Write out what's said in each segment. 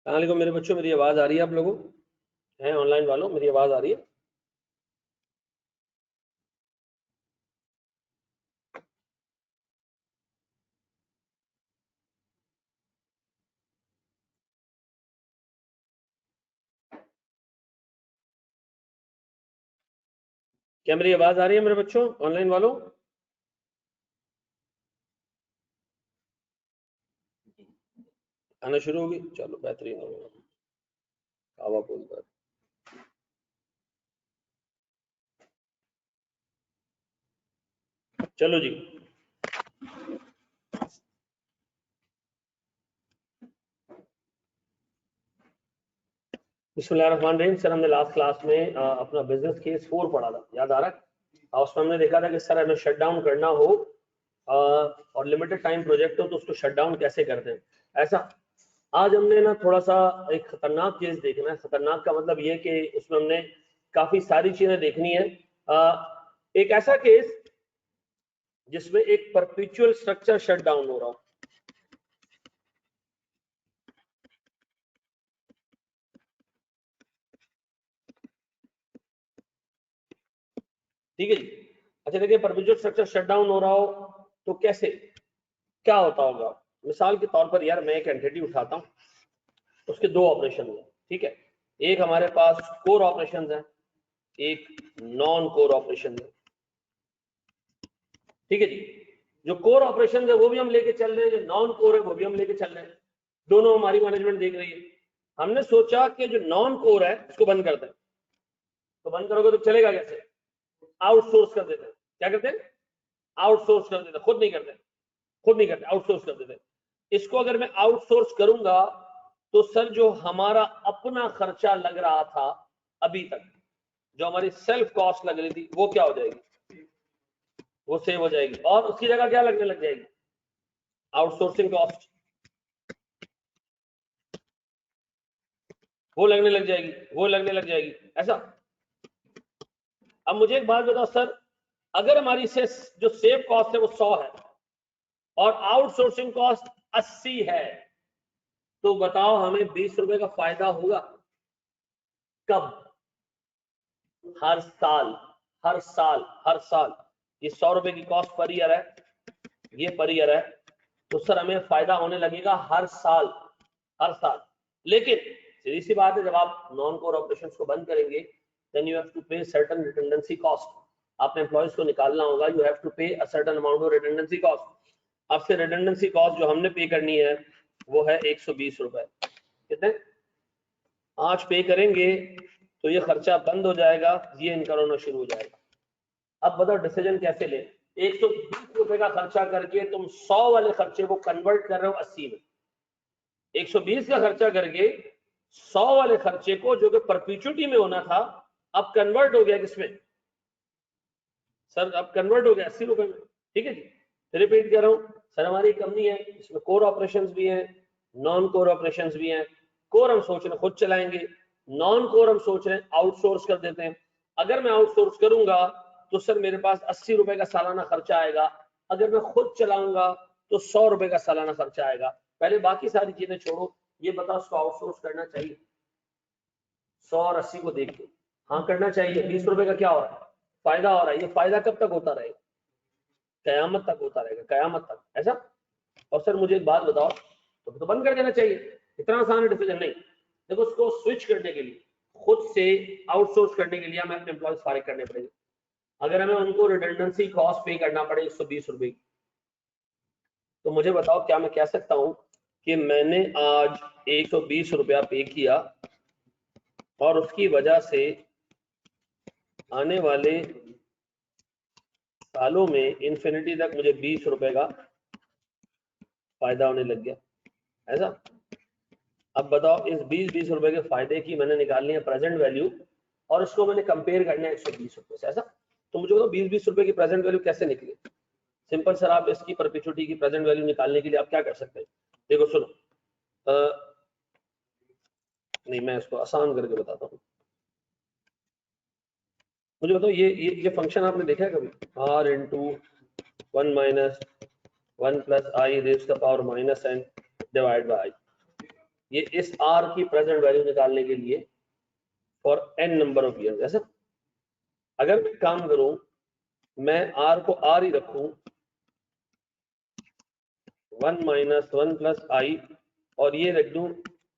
अस्सलाम मेरे बच्चों, मेरी आवाज आ रही है? आप लोगों हैं ऑनलाइन वालों, मेरी आवाज आ रही है? क्या मेरी आवाज आ रही है मेरे बच्चों ऑनलाइन वालों? आना शुरू होगी, चलो बेहतरीन हो गया। हवा बोल कर चलो जी। बिस्मिल्लाहिर्रहमानिर्रहीम। सर, हमने लास्ट क्लास में अपना बिजनेस केस 4 पढ़ा था, याद आ रहा है? और उसमें हमने देखा था कि सर हमें शट डाउन करना हो और लिमिटेड टाइम प्रोजेक्ट हो तो उसको शट डाउन कैसे करते हैं, ऐसा। आज हमने ना थोड़ा सा एक खतरनाक केस देखना है। खतरनाक का मतलब ये कि उसमें हमने काफी सारी चीजें देखनी है। एक ऐसा केस जिसमें एक परपेचुअल स्ट्रक्चर शट डाउन हो रहा हो। ठीक है जी। अच्छा देखिए, परपेचुअल स्ट्रक्चर शट डाउन हो रहा हो तो कैसे, क्या होता होगा। मिसाल के तौर पर यार मैं एक एंटिटी उठाता हूँ, उसके दो ऑपरेशन हैं। ठीक है, एक हमारे पास कोर ऑपरेशन है, एक नॉन कोर ऑपरेशन है। ठीक है जी। जो कोर ऑपरेशन है वो भी हम लेके चल रहे हैं, जो नॉन कोर है वो भी हम लेके चल रहे हैं। दोनों हमारी मैनेजमेंट देख रही है। हमने सोचा कि जो नॉन कोर है उसको बंद करते हैं। तो बंद करोगे तो चलेगा कैसे? आउटसोर्स कर देते हैं। क्या करते हैं? आउटसोर्स कर देते हैं। खुद नहीं करते, खुद नहीं करते, आउटसोर्स कर देते हैं। इसको अगर मैं आउटसोर्स करूंगा तो सर जो हमारा अपना खर्चा लग रहा था अभी तक, जो हमारी सेल्फ कॉस्ट लग रही थी, वो क्या हो जाएगी? वो सेव हो जाएगी। और उसकी जगह क्या लगने लग जाएगी? आउटसोर्सिंग कॉस्ट, वो लगने लग जाएगी, वो लगने लग जाएगी, ऐसा। अब मुझे एक बात बताओ सर, अगर हमारी से जो सेव कॉस्ट है वो 100 है और आउटसोर्सिंग कॉस्ट 80 है, तो बताओ हमें 20 रुपए का फायदा होगा कब? हर साल, हर साल, हर साल। ये 100 रुपए की कॉस्ट पर ईयर है, ये पर ईयर है, तो सर हमें फायदा होने लगेगा हर साल, हर साल। लेकिन सीधी सी बात है, जब आप नॉन कोर ऑपरेशंस को बंद करेंगे देन यू हैव टू पे सर्टेन रिडंडेंसी कॉस्ट। आपने एम्प्लॉयज को निकालना होगा, यू हैव टू पे a certain amount of redundancy cost. आपसे रिडंडेंसी कॉस्ट जो हमने पे करनी है वो है 120 रुपए। कितने? आज पे करेंगे तो ये खर्चा बंद हो जाएगा, ये इनकम होना शुरू हो जाएगा। अब बताओ डिसीजन कैसे ले? 120 रुपए का खर्चा करके तुम 100 वाले खर्चे को कन्वर्ट कर रहे हो 80 में। 120 का खर्चा करके 100 वाले खर्चे को, जो कि परपेचुइटी में होना था, अब कन्वर्ट हो गया किसमें? सर अब कन्वर्ट हो गया 80 रुपए में। ठीक है जी। रिपीट कर रहा हूं, सर हमारी कंपनी है, इसमें कोर ऑपरेशंस भी हैं, नॉन कोर ऑपरेशंस भी हैं। कोर हम सोच रहे खुद चलाएंगे, नॉन कोर हम सोच रहे हैं आउटसोर्स कर देते हैं। अगर मैं आउटसोर्स करूंगा तो सर मेरे पास 80 रुपए का सालाना खर्चा आएगा। अगर मैं खुद चलाऊंगा तो 100 रुपए का सालाना खर्चा आएगा। पहले बाकी सारी चीजें छोड़ो, ये बताओ उसको आउटसोर्स करना चाहिए? 100 और 80 को देख के हाँ करना चाहिए। 20 रुपए का क्या हो रहा है? फायदा हो रहा है। ये फायदा कब तक होता रहेगा? कयामत तक होता रहेगा, कयामत तक, ऐसा। और सर मुझे एक बात बताओ, तो बंद कर देना चाहिए, इतना आसान डिसीजन नहीं। देखो उसको स्विच करने के लिए, खुद से आउटसोर्स करने के लिए हमें अपने एम्प्लॉयज फारिग करने पड़ेंगे। अगर हमें उनको रिडंडेंसी कॉस्ट पे करना पड़े 120 रुपए, तो मुझे बताओ क्या मैं कह सकता हूँ कि मैंने आज 120 रुपया पे किया और उसकी वजह से आने वाले सालों में इन्फिनिटी तक मुझे 20 रुपए का फायदा होने लग गया, ऐसा। अब बताओ इस 20 रुपए के फायदे की मैंने निकालनी है प्रेजेंट वैल्यू और उसको मैंने कंपेयर करना है 120 रुपए से, ऐसा। तो मुझे बताओ 20 रुपए की प्रेजेंट वैल्यू कैसे निकले? सिंपल सर, आप इसकी परपेचुइटी की प्रेजेंट वैल्यू निकालने के लिए आप क्या कर सकते हैं? देखो सुनो, नहीं मैं इसको आसान करके बताता हूँ। मुझे बताओ ये फंक्शन आपने देखा है कभी? r into 1 minus 1 plus I raise the power minus n divide by I. ये इस आर की प्रेजेंट वैल्यू निकालने के लिए for n number of years. ऐसा अगर मैं काम करूं, मैं आर को आर ही रखूं, 1 माइनस 1 प्लस आई, और ये रख दूं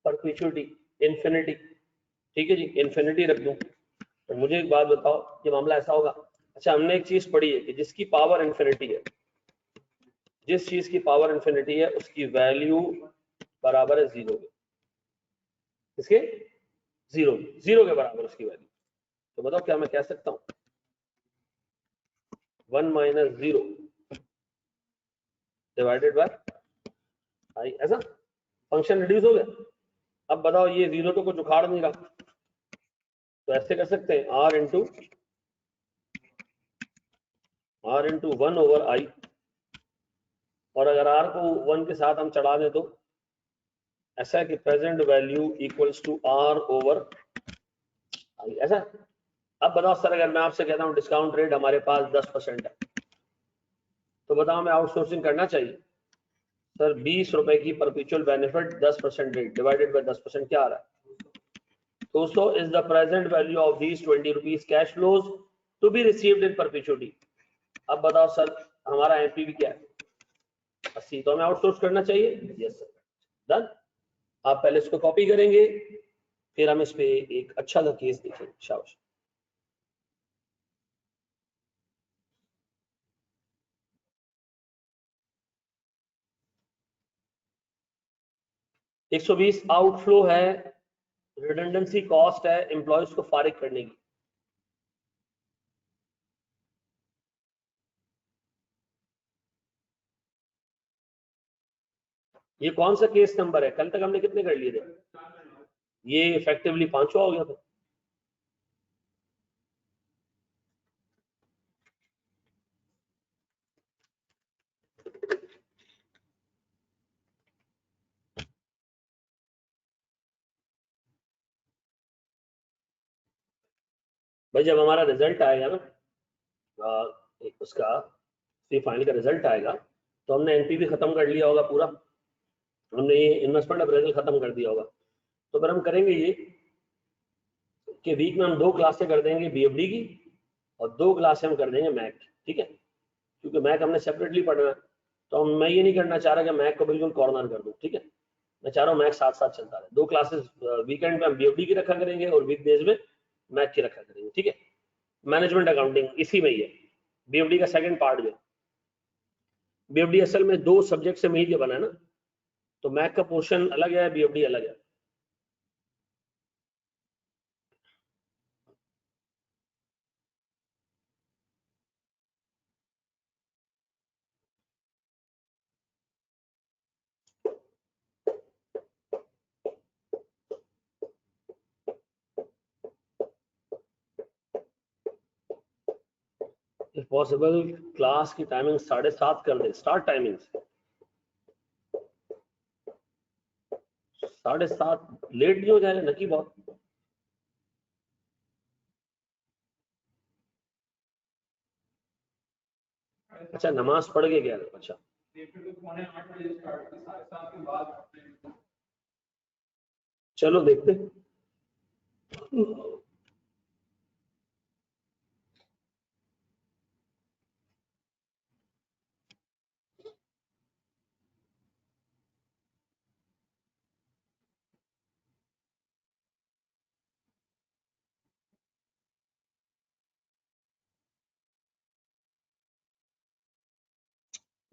परपेचुइटी, इन्फिनिटी। ठीक है जी, इन्फिनिटी रख दूं। तो मुझे एक बात बताओ, ये मामला ऐसा होगा। अच्छा, हमने एक चीज पढ़ी है कि जिसकी पावर इन्फिनिटी है, जिस चीज की पावर इन्फिनिटी है उसकी वैल्यू बराबर है जीरो के। इसके जीरो के बराबर उसकी वैल्यू। तो बताओ क्या मैं कह सकता हूं 1 माइनस 0 डिवाइडेड बाय आई, ऐसा फंक्शन रिड्यूस हो गया। अब बताओ ये जीरो तो कुछ उखाड़ नहीं रहा, तो ऐसे कर सकते हैं आर इंटू 1 ओवर आई, और अगर आर को 1 के साथ हम चढ़ा दें तो ऐसा है कि present value equals to R over I, ऐसा। अब बताओ सर, अगर मैं आपसे कहता हूं डिस्काउंट रेट हमारे पास 10% है, तो बताओ मैं आउटसोर्सिंग करना चाहिए? सर 20 रुपए की perpetual benefit 10% rate divided by 10% क्या आ रहा है? 200 is the present value of these 20 rupees cash flows to be received in perpetuity. अब बताओ सर, हमारा एमपीवी क्या है? 80। तो हमें आउटसोर्स करना चाहिए? Yes sir, done. आप पहले इसको कॉपी करेंगे, फिर हम इस पे एक अच्छा सा केस देखेंगे। शाबाश। एक 120 आउटफ्लो है, रिडंडेंसी कॉस्ट है एम्प्लॉयज को फारिग करने की। ये कौन सा केस नंबर है? कल तक हमने कितने कर लिए थे? ये इफेक्टिवली 5वां हो गया था। भाई जब हमारा रिजल्ट आएगा ना, उसका फाइनल का रिजल्ट आएगा, तो हमने एनपीवी खत्म कर लिया होगा पूरा, हमने ये इन्वेस्टमेंट अप्रेजल खत्म कर दिया होगा। तो फिर हम करेंगे ये कि वीक में हम 2 क्लासें कर देंगे बीएफडी की, और 2 क्लासें हम कर देंगे मैक। ठीक है, क्योंकि मैक हमने सेपरेटली पढ़ना है, तो मैं ये नहीं करना चाह रहा कि मैक को बिल्कुल कॉर्नर कर दूं। ठीक है, मैं चाह रहा हूँ मैक साथ साथ चलता रहे। 2 क्लासेस वीकेंड में हम बीएफडी की रखा करेंगे और वीकडेज में मैक की रखा करेंगे। ठीक है, मैनेजमेंट अकाउंटिंग इसी में ही है, बीएफडी का सेकंड पार्ट जो। बीएफडी असल में 2 सब्जेक्ट से मिल के बना है ना, तो मैक का पोर्शन अलग है, बीएफडी अलग है। इफ पॉसिबल क्लास की टाइमिंग 7:30 कर दे, स्टार्ट टाइमिंग 7:30। लेट नहीं हो जाएगा नकी बहुत? अच्छा, नमाज पढ़ के गया? अच्छा, चलो देखते।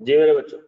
जी मेरे बच्चों,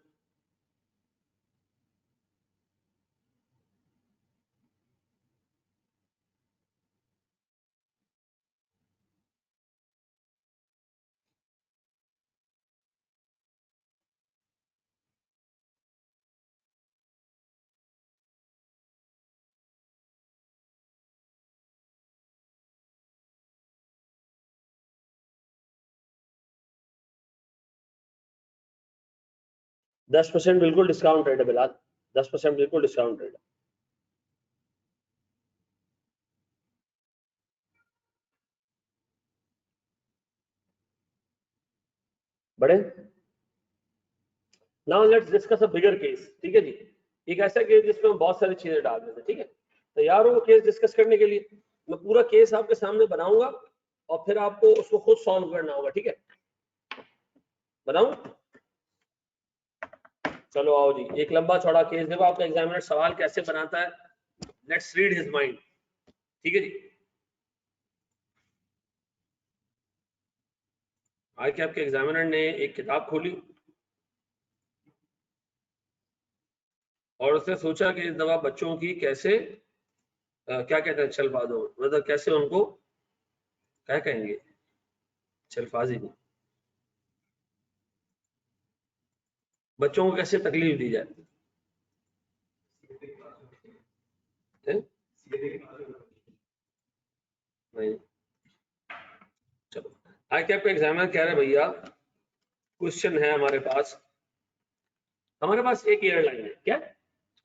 दस परसेंट बिल्कुल डिस्काउंट रेट है बिलाल, 10% बिल्कुल डिस्काउंट रेट है। बड़े, now let's discuss a bigger case. ठीक है जी, एक ऐसा केस जिसमें हम बहुत सारी चीजें डाल देते हैं, ठीक है। तैयार हो केस डिस्कस करने के लिए? मैं पूरा केस आपके सामने बनाऊंगा और फिर आपको उसको खुद सॉल्व करना होगा, ठीक है। बनाऊं? चलो आओ जी, एक लंबा चौड़ा केस देखो आपका एग्जामिनर सवाल कैसे बनाता है, लेट्स रीड हिज माइंड, ठीक है जी। आज के आपके एग्जामिनर ने एक किताब खोली और उसने सोचा कि इस दफा बच्चों की कैसे क्या कहते हैं छलफा दो, मतलब कैसे उनको क्या कहेंगे, छलफाजी को, बच्चों को कैसे तकलीफ दी जाए। नहीं, चलो आज के आपका एग्जामिनर कह रहे भैया क्वेश्चन है हमारे पास एक एयरलाइन है, क्या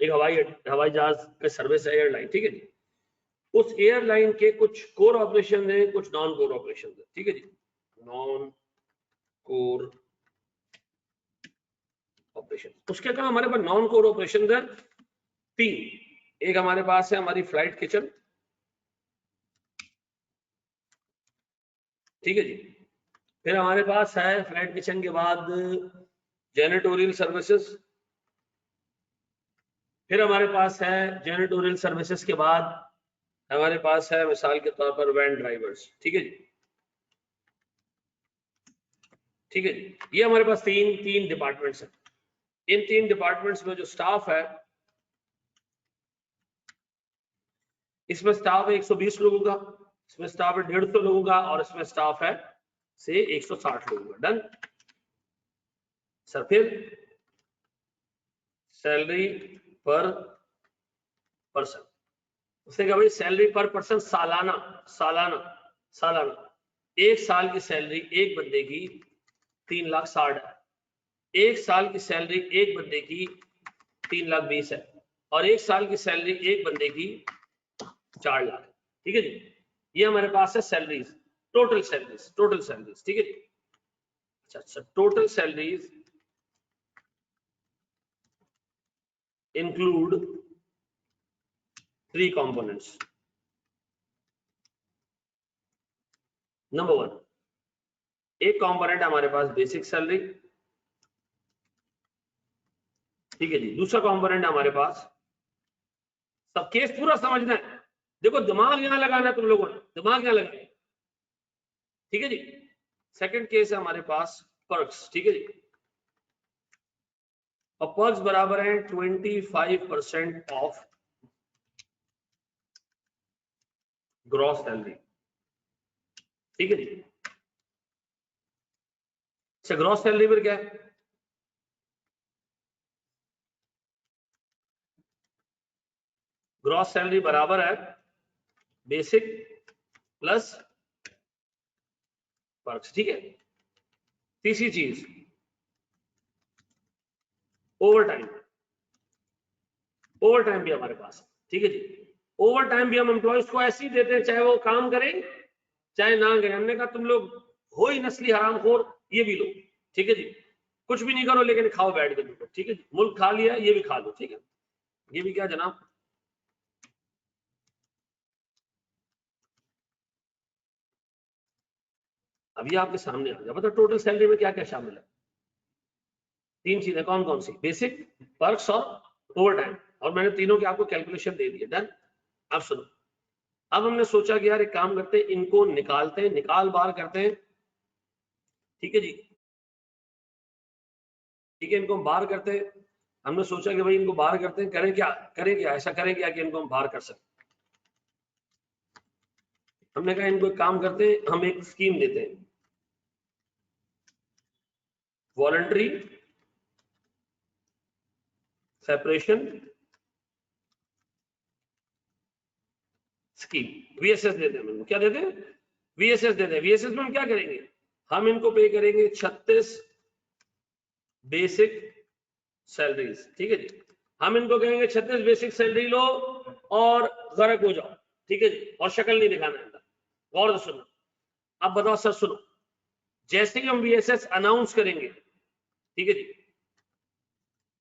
एक हवाई जहाज का सर्विस है एयरलाइन, ठीक है जी। उस एयरलाइन के कुछ कोर ऑपरेशन है, कुछ नॉन कोर ऑपरेशन है, ठीक है जी। नॉन कोर ऑपरेशन, उसके कहा हमारे पास नॉन कोर ऑपरेशन है 3। एक हमारे पास है हमारी फ्लाइट किचन, ठीक है जी। फिर हमारे पास है फ्लाइट किचन के बाद जेनेटोरियल सर्विसेज, फिर हमारे पास है जेनेटोरियल सर्विसेज के बाद हमारे पास है मिसाल के तौर पर वैन ड्राइवर्स, ठीक है जी, ठीक है जी। ये हमारे पास तीन डिपार्टमेंट्स हैं। इन 3 डिपार्टमेंट्स में जो स्टाफ है, इसमें स्टाफ है 120 लोगों का, इसमें स्टाफ है 150 लोगों का और इसमें स्टाफ है से 160 लोगों का। Done sir. फिर सैलरी पर पर्सन, उसने कहा भाई सैलरी पर पर्सन सालाना सालाना सालाना, एक साल की सैलरी एक बंदे की 3,60,000 है, एक साल की सैलरी एक बंदे की 3,20,000 है और एक साल की सैलरी एक बंदे की 4 लाख, ठीक है जी। ये हमारे पास है सैलरीज, टोटल सैलरीज, ठीक है जी। अच्छा, total salaries include 3 components. Number 1, एक कंपोनेंट हमारे पास बेसिक सैलरी, ठीक है जी। दूसरा कंपोनेंट हमारे पास, सब केस पूरा समझना है, देखो दिमाग यहां लगाना है तुम लोगों ने, दिमाग यहां लगाना, ठीक है जी। सेकंड केस है हमारे पास पर्क्स, ठीक है जी। और पर्क्स बराबर है 25% ऑफ ग्रॉस सैलरी, ठीक है जी। अच्छा, ग्रॉस सैलरी पर क्या है, ग्रॉस सैलरी बराबर है बेसिक प्लस पर्क्स, ठीक है। तीसरी चीज ओवर टाइम, ओवर टाइम भी हमारे पास, ठीक है जी। ओवर टाइम भी हम एम्प्लॉयज को ऐसे ही देते हैं, चाहे वो काम करें चाहे ना करें। हमने कहा तुम लोग हो ही नस्ली हरामखोर, ये भी लो, ठीक है जी। कुछ भी नहीं करो लेकिन खाओ बैठ के, ठीक है जी। मुल्क खा लिया, ये भी खा लो, ठीक है। ये भी क्या जनाब, अभी आपके सामने आ गया। बताओ टोटल सैलरी में क्या क्या शामिल है। 3 चीजें कौन कौन सी, बेसिक, पर्क्स और ओवर टाइम, और मैंने तीनों की आपको कैलकुलेशन दे दी है। डन। अब सुनो, अब हमने सोचा कि यार एक काम करते हैं, इनको निकालते हैं, निकाल बाहर करते हैं, ठीक है जी, ठीक है। इनको हम बाहर करते हैं, हमने सोचा कि भाई इनको बाहर करते हैं, करें क्या, ऐसा करें क्या कि इनको हम बाहर कर सकते। हमने कहा इनको एक काम करते हैं, हम एक स्कीम देते हैं, वॉलंटरी सेपरेशन स्कीम, वीएसएस देते हैं। क्या देते हैं, वीएसएस देते हैं। वीएसएस में हम क्या करेंगे, हम इनको पे करेंगे 36 बेसिक सैलरीज, ठीक है जी। हम इनको कहेंगे 36 बेसिक सैलरी लो और गर्क हो जाओ, ठीक है जी, और शक्ल नहीं दिखाना है। गौर से सुनो, अब बताओ सर, सुनो, जैसे ही हम वीएसएस अनाउंस करेंगे, ठीक है जी,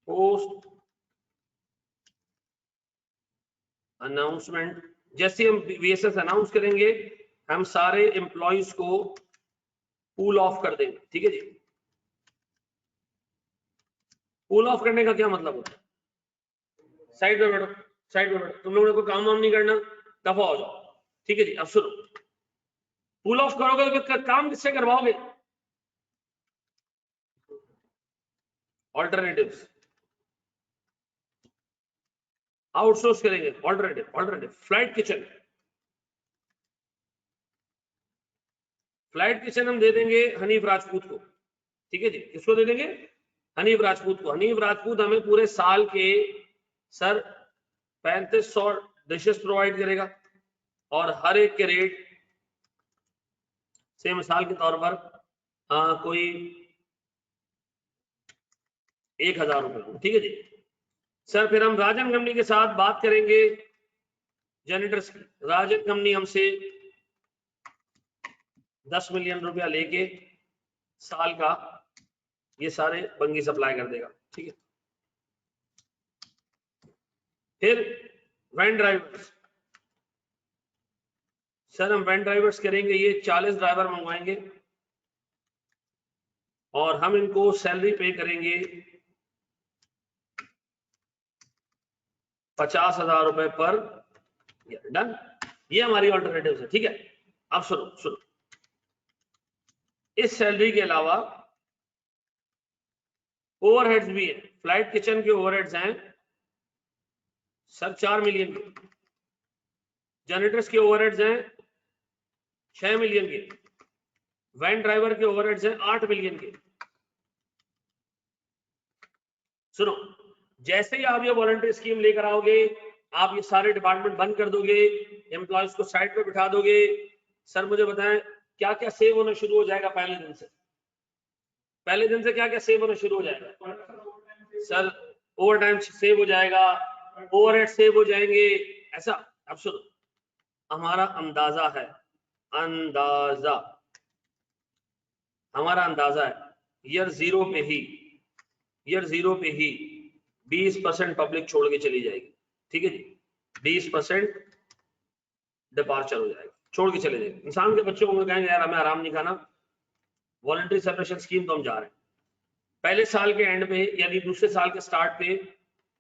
पोस्ट अनाउंसमेंट, जैसे हम वीएसएस अनाउंस करेंगे हम सारे एम्प्लॉइज को पूल ऑफ कर देंगे, ठीक है जी। पूल ऑफ करने का क्या मतलब होता है? साइड पे बैठो, साइड पे बैठो, तुम लोगों ने कोई काम वाम नहीं करना, दफा हो जाओ, ठीक है जी। अब सुनो, पूल ऑफ करोगे तो काम किससे करवाओगे? ऑल्टरनेटिव्स, आउटसोर्स करेंगे। Alternative flight kitchen, flight kitchen हम दे देंगे हनीफ राजपूत को, ठीक है जी। किसको दे देंगे? हनीफ राजपूत को। हनीफ राजपूत हमें पूरे साल के सर 3500 डिशेस प्रोवाइड करेगा और हर एक के रेट से मिसाल के तौर पर कोई 1000 रुपए, ठीक है जी सर। फिर हम राजन कंपनी के साथ बात करेंगे जनरेटर्स की। राजन कंपनी हमसे 10 मिलियन रुपया लेके साल का ये सारे बंगी सप्लाई कर देगा, ठीक है। फिर वैन ड्राइवर्स, सर हम वैन ड्राइवर्स करेंगे, ये 40 ड्राइवर मंगवाएंगे और हम इनको सैलरी पे करेंगे 50,000 रुपए पर ईयर। डन, ये हमारी ऑल्टरनेटिव है, ठीक है। अब सुनो सुनो, इस सैलरी के अलावा ओवरहेड्स भी है। फ्लाइट किचन के ओवरहेड्स हैं सर 4 मिलियन के, जनरेटर्स के ओवरहेड्स हैं 6 मिलियन के, वैन ड्राइवर के ओवरहेड्स हैं 8 मिलियन के। सुनो, जैसे ही आप ये वॉलंटरी स्कीम लेकर आओगे, आप ये सारे डिपार्टमेंट बंद कर दोगे, एम्प्लॉयज को साइड पे बिठा दोगे, सर मुझे बताएं क्या क्या सेव होना शुरू हो जाएगा पहले दिन से? पहले दिन से क्या क्या सेव होना शुरू हो जाएगा? सर ओवर टाइम सेव हो जाएगा, ओवरहेड सेव हो जाएंगे, ऐसा। अब सुनो, हमारा अंदाजा है, अंदाजा हमारा अंदाजा है ईयर जीरो पे ही 20% पब्लिक छोड़ के चली जाएगी, ठीक है जी। 20% डिपार्चर हो जाएगा, छोड़ के चले जाएंगे। इंसान के बच्चों को कहेंगे यार हमें आराम नहीं खाना, वॉलंटरी सेपरेशन स्कीम तो हम जा रहे हैं। पहले साल के एंड पे यानी दूसरे साल के स्टार्ट पे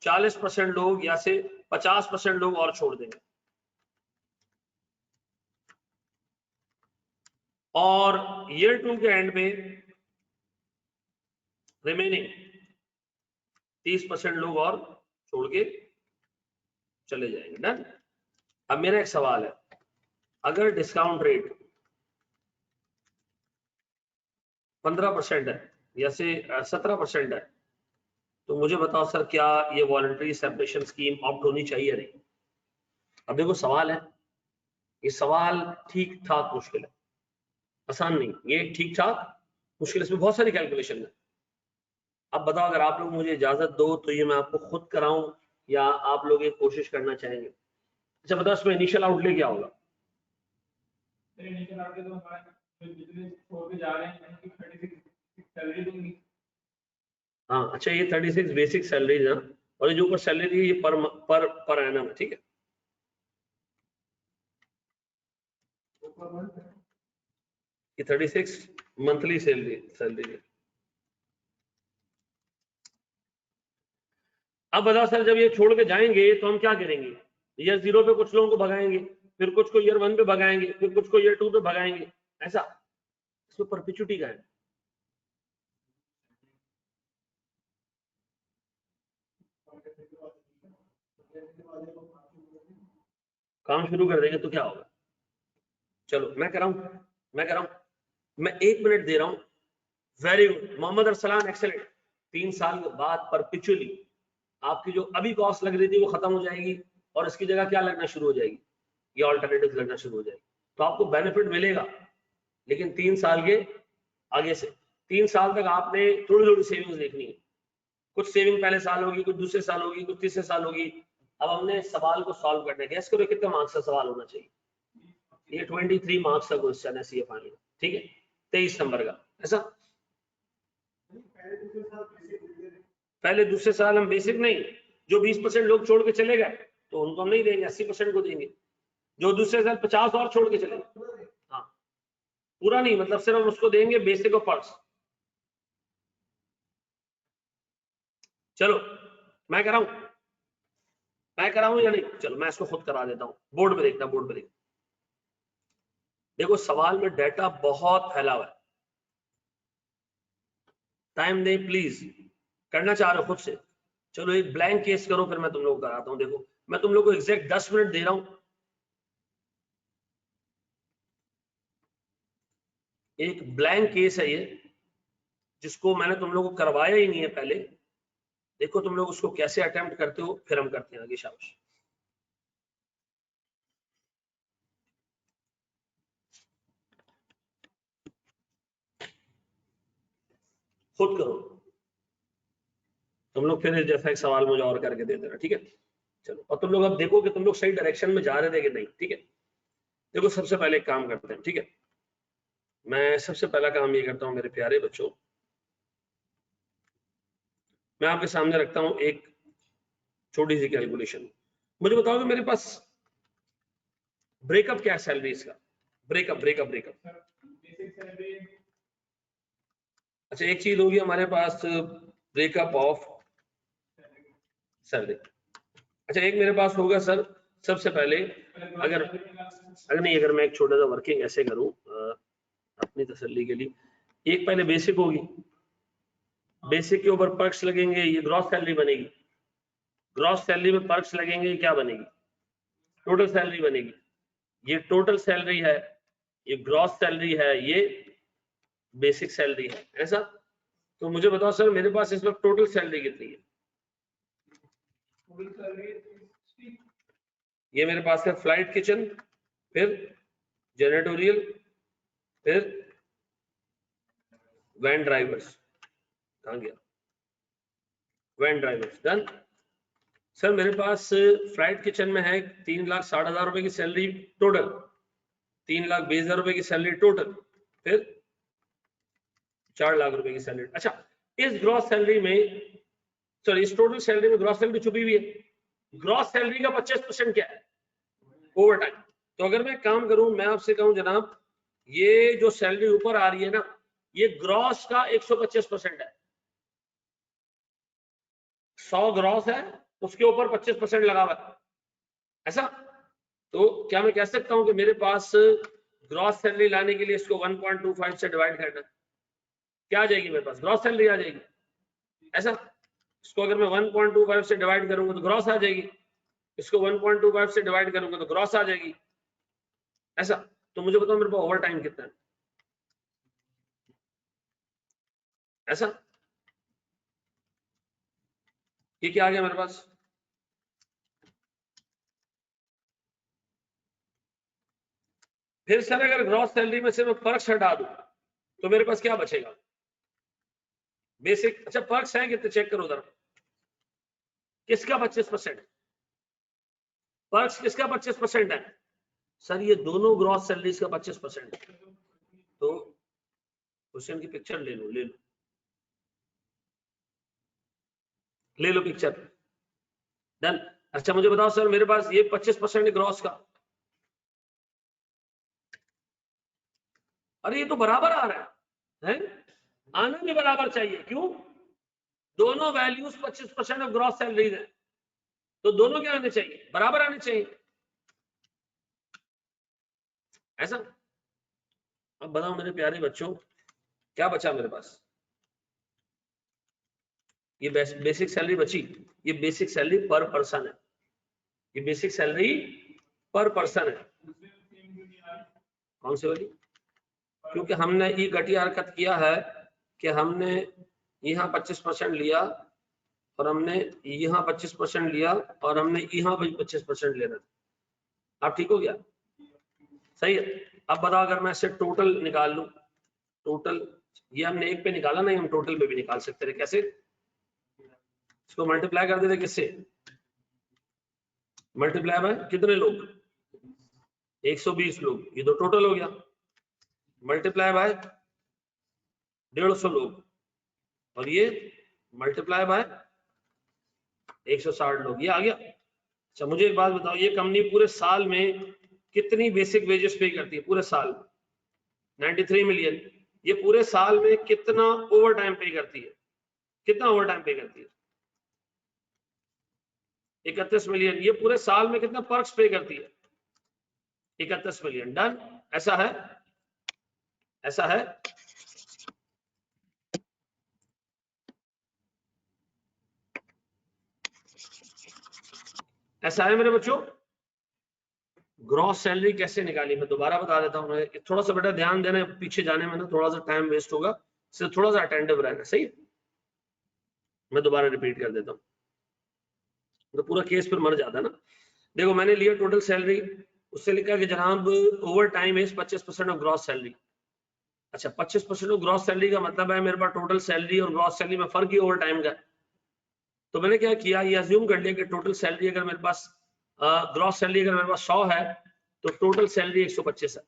40% लोग या से 50% लोग और छोड़ देंगे और ईयर 2 के एंड पे रिमेनिंग 30% लोग और छोड़ के चले जाएंगे। डन। अब मेरा एक सवाल है, अगर डिस्काउंट रेट 15% है या से 17% है, तो मुझे बताओ सर क्या ये वॉलंटरी सेपरेशन स्कीम ऑप्ट होनी चाहिए नहीं? अब देखो सवाल है, ये सवाल ठीक ठाक मुश्किल है, आसान नहीं, ये ठीक ठाक मुश्किल, इसमें बहुत सारी कैलकुलेशन है। अब बताओ अगर आप लोग मुझे इजाजत दो तो ये मैं आपको खुद कराऊं या आप लोग ये कोशिश करना चाहेंगे? अच्छा बताओ इसमें इनिशियल आउटले क्या होगा? हाँ अच्छा, ये 36 बेसिक सैलरी है और ये जो ऊपर सैलरी है ये पर एनम है, ठीक है। ये 36 मंथली सैलरी है। अब बताओ सर जब ये छोड़ के जाएंगे तो हम क्या करेंगे? ईयर 0 पे कुछ लोगों को भगाएंगे, फिर कुछ को ईयर 1 पे भगाएंगे, फिर कुछ को ईयर 2 पे भगाएंगे, ऐसा। इसमें परपिचुटी का है। काम शुरू कर देंगे तो क्या होगा? चलो मैं कर रहा हूं, मैं 1 मिनट दे रहा हूं। Very good Mohammad Arsalan, excellent. 3 साल के बाद परपिचुअली आपकी जो अभी कॉस्ट लग रही थी वो खत्म हो जाएगी और इसकी जगह क्या लगना शुरू हो जाएगी? ये ऑल्टरनेटिव लगना शुरू हो जाएगी। तो आपको बेनिफिट मिलेगा, लेकिन 3 साल के आगे से 3 साल तक आपने थोड़ी थोड़ी सेविंग्स देखनी है। कुछ सेविंग पहले साल होगी, कुछ दूसरे साल होगी, कुछ तीसरे साल होगी। अब हमने सवाल को सॉल्व करने, गैस करो कितने मार्क्स का सवाल होना चाहिए? ये 23 मार्क्स का क्वेश्चन है सीए फाइनल, ठीक है, 23 नंबर का, ऐसा। पहले दूसरे साल हम बेसिक नहीं, जो 20% लोग छोड़ के चले गए तो उनको हम नहीं देंगे, 80% को देंगे। जो दूसरे साल 50 और छोड़ के चले, हाँ पूरा नहीं, मतलब सिर्फ उसको देंगे बेसिक और पर्स। चलो मैं कराऊं या नहीं? चलो मैं इसको खुद करा देता हूं। बोर्ड पे देखना, बोर्ड पे देखना। देखो सवाल में डाटा बहुत फैला हुआ है, टाइम दे प्लीज, करना चाह रहे हो खुद से। चलो एक ब्लैंक केस करो, फिर मैं तुम लोग को कराता हूं। देखो मैं तुम लोग को एग्जैक्ट 10 मिनट दे रहा हूं। एक ब्लैंक केस है ये, जिसको मैंने तुम लोग को करवाया ही नहीं है पहले। देखो तुम लोग उसको कैसे अटेम्प्ट करते हो, फिर हम करते हैं आगे। शाबाश, खुद करो तुम लोग, फिर जैसा एक सवाल मुझे और करके दे देना, ठीक है? चलो, और तुम लोग अब देखो कि तुम लोग सही डायरेक्शन में जा रहे थे कि नहीं, ठीक है? देखो सबसे पहले एक काम करते हैं, ठीक है? मैं सबसे पहला काम ये करता हूं मेरे प्यारे बच्चों, मैं आपके सामने रखता हूं एक छोटी सी कैलकुलेशन। मुझे बताओ कि मेरे पास ब्रेकअप क्या है सैलरी इसका? ब्रेकअप। अच्छा एक चीज होगी हमारे पास, ब्रेकअप ऑफ सैलरी। अच्छा एक मेरे पास होगा सर, सबसे पहले अगर मैं एक छोटा सा वर्किंग ऐसे करूं अपनी तसल्ली के लिए, एक पहले बेसिक होगी, बेसिक के ऊपर पर्क्स लगेंगे, ये ग्रॉस सैलरी बनेगी। ग्रॉस सैलरी में पर्क्स लगेंगे, क्या बनेगी? टोटल सैलरी बनेगी। ये टोटल सैलरी है, ये ग्रॉस सैलरी है, ये बेसिक सैलरी है, ऐसा? तो मुझे बताओ सर मेरे पास इस वक्त टोटल सैलरी कितनी है? ये मेरे पास है फ्लाइट किचन, फिर जेनेटोरियल, फिर वैन ड्राइवर्स। कहां गया वैन ड्राइवर्स? डन। सर मेरे पास फ्लाइट किचन में है 3,60,000 रुपए की सैलरी टोटल, 3,20,000 रुपए की सैलरी टोटल, फिर 4 लाख रुपए की सैलरी। अच्छा इस ग्रॉस सैलरी में, सॉरी इस टोटल सैलरी में ग्रॉस सैलरी छुपी हुई है। ग्रॉस सैलरी का 25% क्या है? Over time. तो अगर मैं काम करूं, मैं आपसे कहूं जनाब, ये जो सैलरी ऊपर आ रही है ना, ये ग्रॉस का 125% है। 100 ग्रॉस है, उसके ऊपर 25% लगा हुआ है, ऐसा? तो क्या मैं कह सकता हूं कि मेरे पास ग्रॉस सैलरी लाने के लिए इसको 1.25 से डिवाइड करना, क्या आ जाएगी मेरे पास? ग्रॉस सैलरी आ जाएगी, ऐसा? इसको अगर मैं 1.25 से डिवाइड करूंगा तो ग्रॉस आ जाएगी, इसको 1.25 से डिवाइड करूंगा तो ग्रॉस आ जाएगी, ऐसा? तो मुझे बताओ मेरे पास ओवर टाइम कितना है, ऐसा? ये क्या आ गया मेरे पास? फिर सर अगर ग्रॉस सैलरी में से मैं पर्क्स हटा दूं तो मेरे पास क्या बचेगा? बेसिक। अच्छा पर्क्स है कितने, चेक करो उधर, किसका 25%? पर्क्स किसका 25% है? सर ये दोनों ग्रॉस सैलरीज का 25% है। तो क्वेश्चन की पिक्चर ले लो, ले लो पिक्चर। डन। अच्छा मुझे बताओ सर मेरे पास ये 25% ग्रॉस का, अरे ये तो बराबर आ रहा है? आना भी बराबर चाहिए, क्यों? दोनों वैल्यूज 25% ऑफ ग्रॉस सैलरीज है, तो दोनों क्या आने चाहिए? बराबर आने चाहिए, ऐसा? अब बताओ मेरे प्यारे बच्चों, क्या बचा मेरे पास? ये बेसिक सैलरी बची, ये बेसिक सैलरी पर पर्सन है, ये बेसिक सैलरी पर पर्सन है। कौन सी वाली? क्योंकि हमने ये घटिया हरकत किया है कि हमने यहाँ 25% लिया, और हमने यहाँ 25% लिया, और हमने यहाँ भी 25% लेना था। अब ठीक हो गया? सही है। अब बताओ अगर मैं इससे टोटल निकाल लूं, टोटल, ये हमने एक पे निकाला नहीं, हम टोटल पे भी निकाल सकते थे। कैसे? इसको मल्टीप्लाई कर देते, किससे? मल्टीप्लाई बाय कितने लोग? 120 लोग, ये तो टोटल हो गया। मल्टीप्लाई बाय 150 लोग, और ये मल्टीप्लाई बाय 160 लोग, ये आ गया। अच्छा मुझे एक बात बताओ, ये कंपनी पूरे साल में कितनी बेसिक वेजेस पे करती है पूरे साल में? 93 मिलियन। ये पूरे साल में कितना ओवर टाइम पे करती है? कितना ओवर टाइम पे करती है? 31 मिलियन। ये पूरे साल में कितना पर्क्स पे करती है? 31 मिलियन। डन। ऐसा है, ऐसा है। ऐसा है मेरे बच्चों। ग्रॉस सैलरी कैसे निकाली मैं दोबारा बता देता हूँ। मैं थोड़ा सा बेटा ध्यान देना, पीछे जाने में ना थोड़ा सा टाइम वेस्ट होगा, इसलिए थोड़ा सा अटेंटिव रहना। सही है? मैं दोबारा रिपीट कर देता हूँ, तो पूरा केस फिर मर जाता है ना। देखो मैंने लिया टोटल सैलरी, उससे लिखा कि जनाब over time is 25% of gross salary. अच्छा 25% ऑफ ग्रॉस सैलरी का मतलब है मेरे पास टोटल सैलरी और ग्रॉस सैलरी में फर्क ही ओवर टाइम का। तो मैंने क्या किया, ये अज्यूम कर लिया कि टोटल सैलरी अगर मेरे पास ग्रॉस सैलरी अगर मेरे पास 100 है तो टोटल सैलरी 125 है।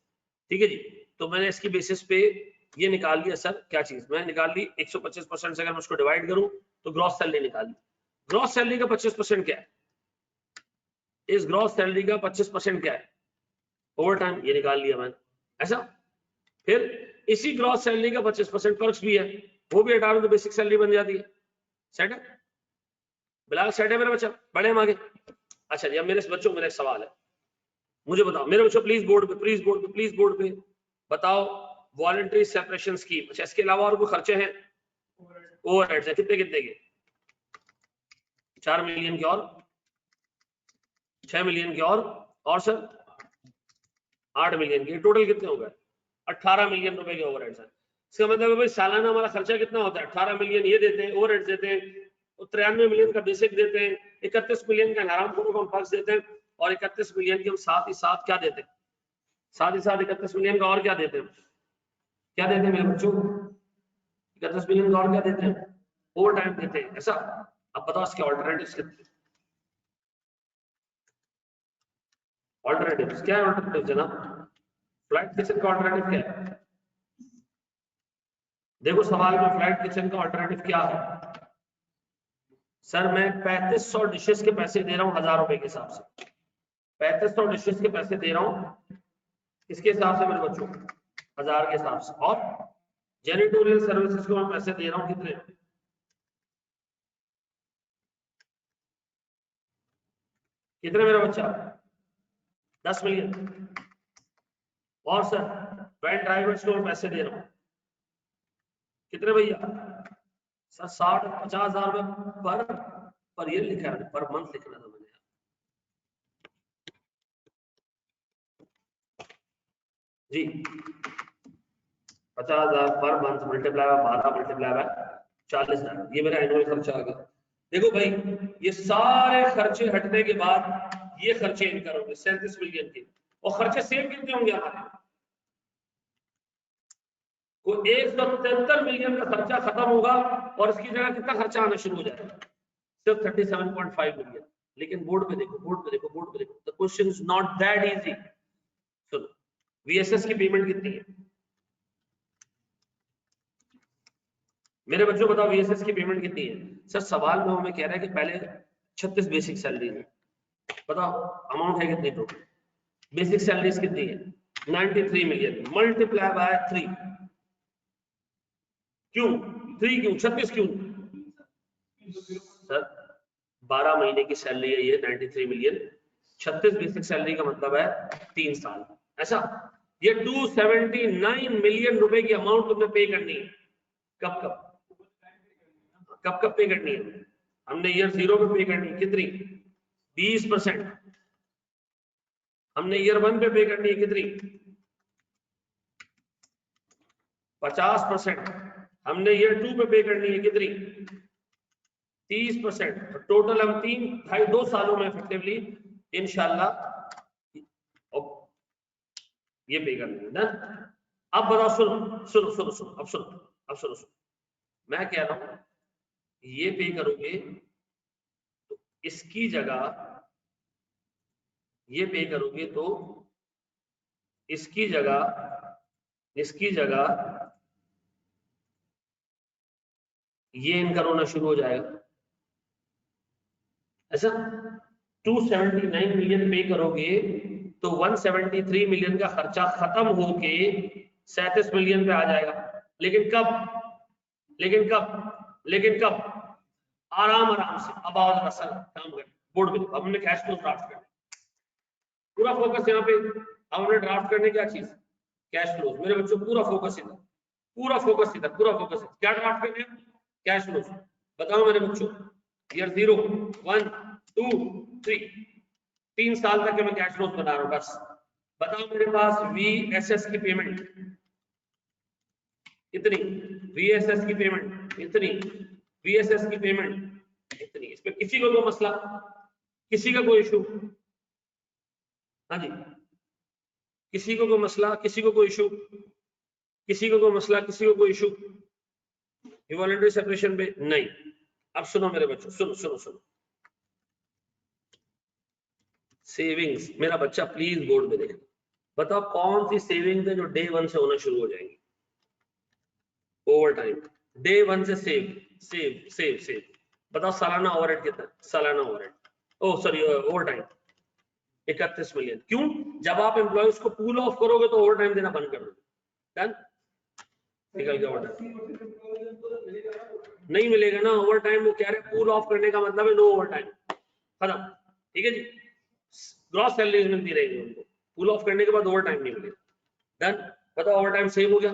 ठीक है जी। तो मैंने इसकी बेसिस पे ये निकाल लिया सर, क्या चीज मैंने निकाल ली, 125% से अगर मैं उसको डिवाइड करूं तो ग्रॉस सैलरी निकाल ली। ग्रॉस सैलरी का 25% क्या है? इस ग्रॉस सैलरी का 25% क्या है? Over time. ये निकाल लिया मैंने। ऐसा फिर इसी ग्रॉस सैलरी का 25% पर्क्स भी है, वो भी हटा दो तो बेसिक सैलरी बन जाती है। सेट है? बिल्कुल सेट है मेरा बच्चा। बढ़े हम आगे। अच्छा जी, अब मेरे बच्चों मेरा एक सवाल है, मुझे बताओ मेरे बच्चों, प्लीज बोर्ड पे, प्लीज बोर्ड पे, प्लीज बोर्ड पे बताओ। वॉलंटरी सेपरेशन स्कीम, अच्छा इसके अलावा और कोई खर्चे हैं? ओवरहेड्स है कितने कितने के? 4 मिलियन के और 6 मिलियन के और सर 8 मिलियन के, टोटल कितने हो गए? 18 मिलियन रुपए के ओवरहेड्स हैं। इसका मतलब है भाई सालाना हमारा खर्चा कितना होता है? 18 मिलियन ये देते हैं ओवरहेड्स देते हैं, 93 मिलियन का बेसिक देते हैं, 31 मिलियन का हरामखोरों को हम फर्क देते हैं, और 31 मिलियन के हम साथ ही साथ क्या देते हैं? साथ ही साथ 31 मिलियन का और क्या देते हैं? क्या देते हैं मेरे बच्चों? 31 मिलियन का और क्या देते हैं? ओवर टाइम देते हैं। ऐसा? अब बताओ इसके ऑल्टरनेटिव्स कितने? ऑल्टरनेटिव्स क्या है? ऑल्टरनेटिव जनाब, फ्लाइट किचन का ऑल्टरनेटिव क्या है? देखो सवाल में फ्लाइट किचन का ऑल्टरनेटिव क्या है? सर मैं 3500 डिशेस के पैसे दे रहा हूँ 1000 रुपए के हिसाब से। 3500 डिशेस के पैसे दे रहा हूँ किसके हिसाब से मेरे बच्चों? 1000 के हिसाब से। और जेनिटोरियल सर्विसेज को मैं पैसे दे रहा हूँ कितने? कितने मेरा बच्चा? 10 मिलियन। और सर वैन ड्राइवर्स को मैं पैसे दे रहा हूँ कितने भैया? सर 50,000 रुपए पर ईयर लिखा है, पर मंथ लिखना था मैंने। जी 50,000 per month multiply by 12 multiply by 40,000, ये मेरा एनुअल खर्चा आ गया। देखो भाई ये सारे खर्चे हटने के बाद ये खर्चे इनकर होंगे 37 मिलियन के, और खर्चे सेम कितने होंगे हमारे? को 173 मिलियन का खर्चा खत्म होगा और इसकी जगह कितना खर्चा आना शुरू हो जाएगा? सिर्फ 37.5 मिलियन। लेकिन बोर्ड पे देखो, बोर्ड पे देखो, बोर्ड पे देखो, the question is not that easy. सुनो, वीएसएस की पेमेंट कितनी है मेरे बच्चों? बताओ वीएसएस की पेमेंट कितनी है? सर सवाल में हमें कह रहा है कि पहले 36 बेसिक सैलरी है, बताओ अमाउंट है कितनी टोटल? बेसिक सैलरी कितनी है? 93 मिलियन मल्टीप्लाई बाय 3। क्यों 3? क्यों 36 क्यों? सर 12 महीने की सैलरी है ये 93 मिलियन, 36 बेसिक सैलरी का मतलब है 3 साल। ऐसा? ये 279 मिलियन रुपए की अमाउंट तुमने पे करनी है। कब कब कब कब पे करनी है? हमने ईयर 0 पे पे करनी है कितनी? 20%। हमने ईयर 1 पे करनी है कितनी? 50%। हमने ईयर 2 पे करनी है कितनी? 30%। टोटल हम 2 सालों में इफेक्टिवली इंशाल्लाह ये पे करनी है ना। अब बताओ, सुनो सुनो सुनो सुनो, अब सुनो, अब सुनो सुनो, मैं कह रहा हूं ये पे करोगे तो इसकी जगह, ये पे करोगे तो इसकी जगह ये इनका रोना शुरू हो जाएगा। ऐसा? 279 मिलियन पे करोगे तो 173 मिलियन का खर्चा खत्म होके 37 मिलियन पे आ जाएगा। लेकिन कब लेकिन कब लेकिन कब आराम आराम से। अब आओ जरा सर काम कर बोर्ड में, अब हमने कैश फ्लो ड्राफ्ट करना, पूरा फोकस यहाँ पे। अब हमने ड्राफ्ट करने क्या चीज, कैश फ्लो। मेरे बच्चों पूरा फोकस इधर, पूरा फोकस इधर, पूरा फोकस इधर। क्या ड्राफ्ट करने हैं, कैश फ्लो। बताओ मेरे बच्चों, ईयर 0 1 2 3 3 साल तक के मैं कैश फ्लो बना रहा हूं बस। बताओ मेरे पास VSS की पेमेंट इतनी, VSS की पेमेंट इतनी, VSS की पेमेंट इतनी। इस पे किसी को कोई मसला, किसी का कोई इशू? हाँ जी, किसी को कोई मसला, किसी को कोई इशू, किसी को कोई मसला, किसी को कोई इशू वॉलंटरी सेपरेशन पे? नहीं। अब सुनो मेरे बच्चों, सुनो सुनो सुनो। सेविंग्स, मेरा बच्चा प्लीज बोर्ड में देख, बताओ कौन सी सेविंग्स है जो डे 1 से होना शुरू हो जाएंगी? ओवर टाइम, डे 1 से सेव सेव सेव सेव। बताओ सालाना ओवरहेड कितना? सालाना ओवरहेड, ओ सॉरी ओवर टाइम 31 मिलियन। क्यों? जब आप एम्प्लॉयज को पूल ऑफ करोगे तो ओवर टाइम देना बंद कर दोगे। डन, निकल गया ओवर टाइम, नहीं मिलेगा ना ओवर टाइम। वो कह रहे पूल ऑफ करने का मतलब है नो ओवर टाइम, खत्म। ठीक है जी, ग्रॉस सैलरीज मिलती रहेगी उनको, पुल ऑफ करने के बाद ओवर टाइम नहीं मिलेगा। डन, बताओ ओवर टाइम सेव हो गया।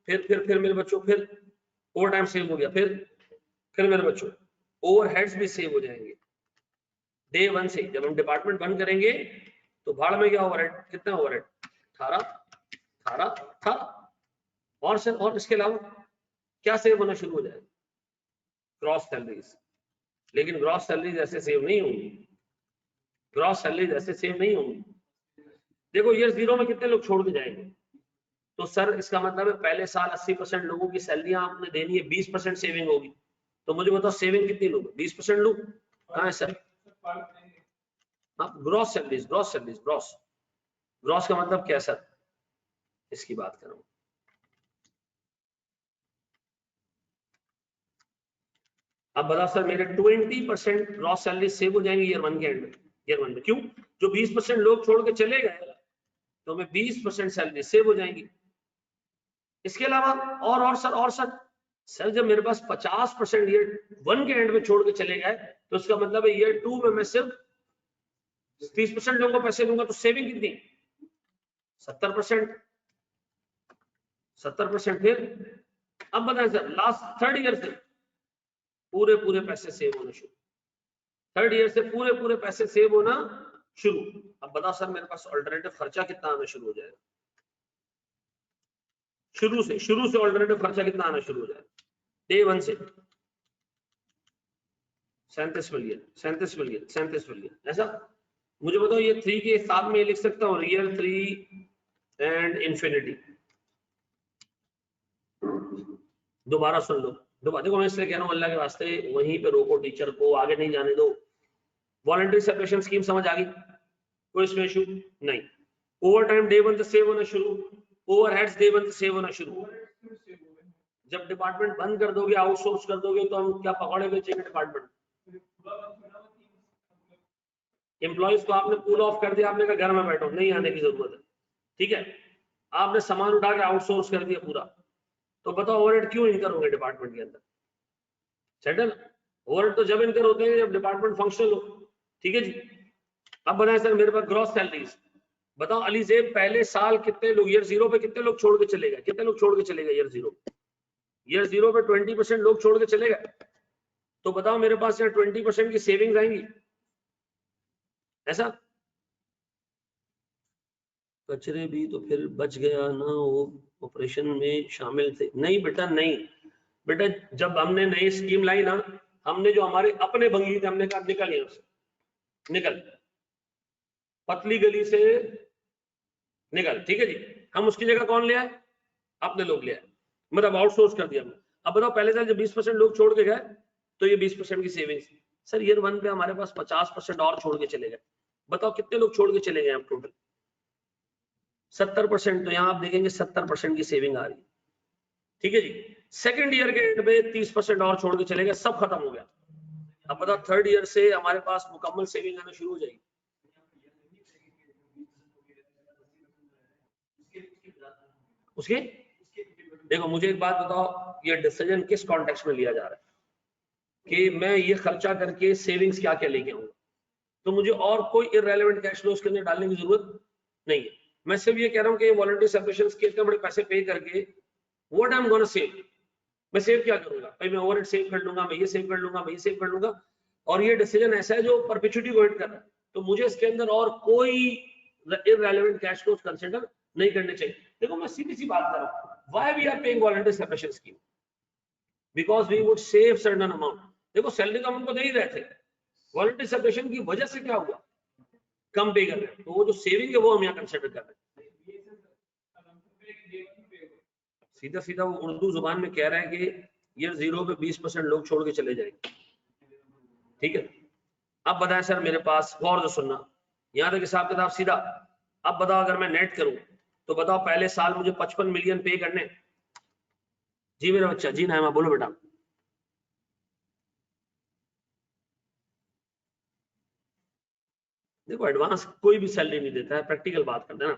फिर मेरे बच्चों, फिर ओवर टाइम सेव हो गया। फिर मेरे बच्चों ओवरहेड्स भी सेव हो जाएंगे डे 1 से। जब हम डिपार्टमेंट बंद करेंगे तो भाड़ में क्या ओवरहेड, कितना ओवरहेड? 18। और सर, और इसके अलावा क्या सेव होना शुरू हो जाएगा? Gross salaries. लेकिन ग्रॉस सैलरीज ऐसे सेव नहीं होंगी, ग्रॉस सैलरीज ऐसे सेव नहीं होंगी। देखो ईयर 0 में कितने लोग छोड़ के जाएंगे? तो सर इसका मतलब है पहले साल 80% लोगों की सैलरियां आपने देनी है, 20% सेविंग होगी। तो मुझे बताओ सेविंग कितनी लोग? 20% लोग कहाँ है सर? हाँ, gross salaries, gross salaries, gross. Gross का मतलब क्या सर? इसकी बात कर रहा हूं। अब बताओ सर, मेरे 20% ग्रॉस सैलरी सेव हो जाएंगे ईयर 1 के एंड में। ईयर 1 में क्यों? जो 20% लोग छोड़ के चले गए तो हमें 20% सैलरी सेव हो जाएंगी। इसके अलावा और सर जब मेरे पास 50% ईयर 1 के एंड में छोड़ के चले गए तो इसका मतलब है ईयर 2 में मैं सिर्फ 30% लोगों को पैसे दूंगा। तो सेविंग कितनी? 70%। 70%। फिर अब बताएं सर, लास्ट थर्ड ईयर से पूरे पैसे सेव होना शुरू, थर्ड ईयर से पूरे पैसे सेव होना शुरू। अब बताओ सर, मेरे पास अल्टरनेटिव खर्चा कितना आना शुरू हो जाएगा? शुरू से अल्टरनेटिव खर्चा कितना आना शुरू हो जाएगा डे 1 से? 37 मिलियन। ऐसा मुझे बताओ, ये 3 के साथ में लिख सकता हूँ, रियल 3 एंड इंफिनिटी। दोबारा सुन लो, दोबारा देखो, मैं इसलिए कह रहा हूँ अल्लाह के वास्ते वहीं पे रोको, टीचर को आगे नहीं जाने दो। वॉलंटरी सेपरेशन स्कीम समझ आ गई? कोई इसमें इशू नहीं। ओवर टाइम डे 1 से सेव होना शुरू, ओवरहेड्स डे 1 से सेव होना शुरू। जब डिपार्टमेंट बंद कर दोगे, आउटसोर्स कर दोगे, तो हम क्या पकौड़े बेचेंगे डिपार्टमेंट? एम्प्लॉइज को आपने पूल ऑफ कर दिया, आपने कहा घर में बैठो, नहीं आने की जरूरत है, ठीक है, आपने सामान उठा के आउटसोर्स कर दिया पूरा। तो बताओ ओवरहेड क्यों इनकर होंगे डिपार्टमेंट के अंदर? सेटल। ओवरहेड तो जब इनकर होते हैं जब डिपार्टमेंट फंक्शनल हो। ठीक है जी। अब बताएं सर, मेरे पास ग्रॉस सैलरीज। बताओ अलीजेब, पहले साल कितने लोग ईयर 0 पे कितने लोग छोड़ के चले गए? कितने लोग छोड़ के चले गए ईयर 0? ईयर 0 पे 20% लोग छोड़ के चले गए। तो बताओ मेरे पास यहाँ 20% की सेविंग्स आएंगी? ऐसा कचरे भी तो फिर बच गया ना, वो ऑपरेशन में शामिल थे? नहीं बेटा, नहीं बेटा, जब हमने नई स्कीम लाई ना, हमने जो हमारे अपने बंगी थे, हमने कहा निकल यहाँ से, निकल पतली गली से निकल। ठीक है जी। हम उसकी जगह कौन ले आए? अपने लोग ले आए, मतलब आउटसोर्स कर दिया हमने। अब बताओ पहले साल जब 20% लोग छोड़ के गए तो ये 20% की सेविंग्स। सर ईयर 1 पे हमारे पास 50% और छोड़ के चले गए। बताओ कितने लोग छोड़ के चले गए आप टोटल? 70%। तो यहाँ आप देखेंगे 70% की सेविंग आ रही है। ठीक है जी। सेकंड ईयर के एंड में 30% और छोड़ के चले गए, सब खत्म हो गया। अब बताओ थर्ड ईयर से हमारे पास मुकम्मल सेविंग आना शुरू हो जाएगी। उसके देखो मुझे एक बात बताओ, ये डिसीजन किस कॉन्टेक्स्ट में लिया जा रहा है कि मैं ये खर्चा करके सेविंग्स क्या क्या लेके आऊंगा, तो मुझे और कोई इररेलेवेंट कैश फ्लो उसके अंदर डालने की जरूरत नहीं है। मैं सिर्फ ये कह रहा हूँ कि वॉलंटरी सेपरेशन के इतने बड़े पैसे पे करके what I am gonna save, मैं सेव क्या करूंगा भाई, मैं ओवरहेड सेव कर लूंगा, मैं ये सेव कर लूंगा, मैं ये सेव कर लूंगा, और ये डिसीजन ऐसा है जो परपेचुइटी को हिट कर रहा है, तो मुझे इसके अंदर और कोई इररेलेवेंट कैश फ्लोज कंसीडर नहीं करने चाहिए। देखो मैं सीधी सी बात कर रहा हूँ, why we are paying voluntary separation scheme, because we would save certain amount. देखो सैलरी तो हम उनको दे ही रहे थे, वॉलंटरी सेपरेशन की वजह से क्या हुआ, कम पे कर रहे हैं, तो वो जो सेविंग है वो हम यहाँ कंसिडर कर रहे हैं। सीधा सीधा वो उर्दू जुबान में कह रहा है कि ईयर 0 पे 20% लोग छोड़ के चले जाएंगे, ठीक है। अब बताएं सर मेरे पास गौर से सुनना, यहाँ तक हिसाब किताब सीधा। अब बताओ अगर मैं नेट करूं तो बताओ पहले साल मुझे 55 मिलियन पे करने। जी मेरा बच्चा, जी ना बोलो बेटा। देखो एडवांस कोई भी सैलरी नहीं देता है, प्रैक्टिकल बात करते हैं ना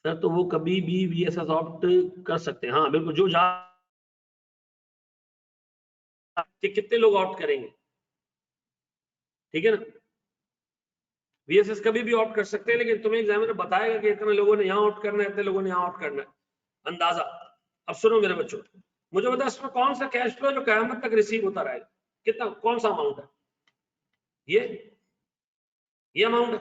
सर, तो वो कभी भी वीएसएस ऑप्ट कर सकते हैं, हाँ बिल्कुल, जो जा कि कितने लोग ऑप्ट करेंगे, ठीक है ना। वीएसएस कभी भी ऑप्ट कर सकते हैं, लेकिन तुम्हें एग्जामिनर बताएगा कि इतने लोगों ने यहाँ ऑप्ट करना है, इतने लोगों ने यहाँ ऑप्ट करना है, अंदाजा। अब सुनो मेरे बच्चों, मुझे बताओ इसमें कौन सा कैश फ्लो जो कयामत तक रिसीव होता रहेगा, कितना, कौन सा अमाउंट है ये अमाउंट है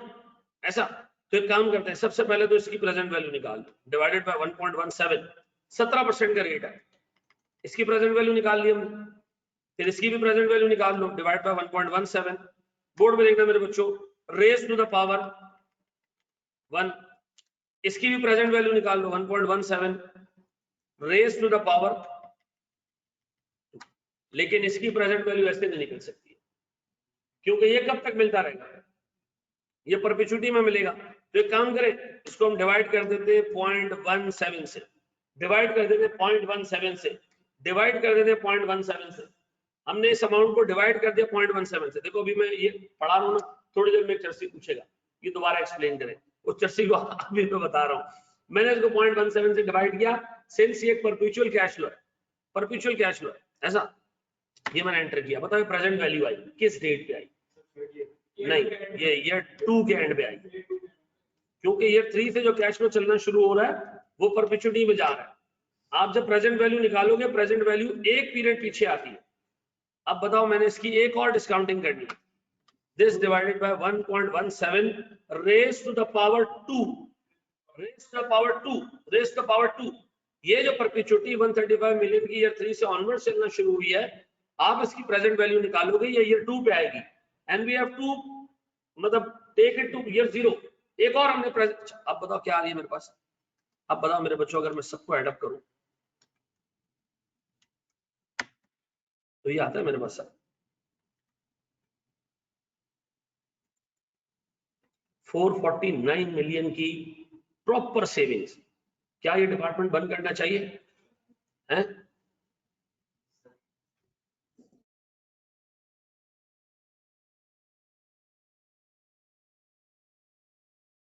ऐसा। तो एक काम करते हैं, सबसे पहले तो इसकी प्रेजेंट वैल्यू निकाल लो, डिवाइडेड बाय 1.17, 17% का रेट है, इसकी प्रेजेंट वैल्यू निकाल ली हमने। फिर इसकी भी प्रेजेंट वैल्यू निकाल लो, डिवाइड बाय 1.17, बोर्ड में देखना मेरे बच्चों, रेज टू द पावर 1, इसकी भी प्रेजेंट वैल्यू निकाल लो 1.17 रेज टू द पावर, लेकिन इसकी प्रेजेंट वैल्यू ऐसे नहीं निकल सकती क्योंकि ये कब तक मिलता रहेगा, ये परपेचुइटी में मिलेगा। तो एक काम करें, इसको हम डिवाइड कर देते 0.17 से, डिवाइड कर देते 0.17 से, डिवाइड कर देते 0.17 से। हमने इस अमाउंट को डिवाइड कर दिया 0.17 से। देखो अभी मैं ये पढ़ा रहा हूँ ना, थोड़ी देर में एक चर्सी पूछेगा, ये दोबारा एक्सप्लेन करें, उस चर्सी को अभी मैं बता रहा हूँ। मैंने इसको 0.17 से डिवाइड किया, सिंस ये एक परपेचुअल कैश फ्लो है, परपेचुअल कैश फ्लो है ऐसा, ये मैंने एंटर किया। बताओ प्रेजेंट वैल्यू आई किस डेट पे आई, नहीं ये ईयर 2 के एंड पे आई, क्योंकि ईयर 3 से जो कैश फ्लो चलना शुरू हो रहा है वो परपेचुइटी में जा रहा है। आप जब प्रेजेंट वैल्यू निकालोगे, प्रेजेंट वैल्यू एक पीरियड पीछे आती है। अब बताओ मैंने इसकी एक और डिस्काउंटिंग करनी है, this divided by 1.17 raise to the power 2, raise to the power 2, raise to the power 2। ये जो परपेचुइटी 135 मिलियन की ईयर 3 से ऑनवर्ड चलना शुरू हुई है, आप इसकी प्रेजेंट वैल्यू निकालोगे, ये ईयर 2 पे आएगी, एंड वी हैव टू मतलब टेक इट टू ईयर 0। एक और हमने अब बताओ क्या आ रही है मेरे पास, अब बताओ मेरे बच्चों, अगर मैं सबको एडअप करूं तो ये आता है मेरे पास सब 449 मिलियन की प्रॉपर सेविंग्स। क्या ये डिपार्टमेंट बंद करना चाहिए है?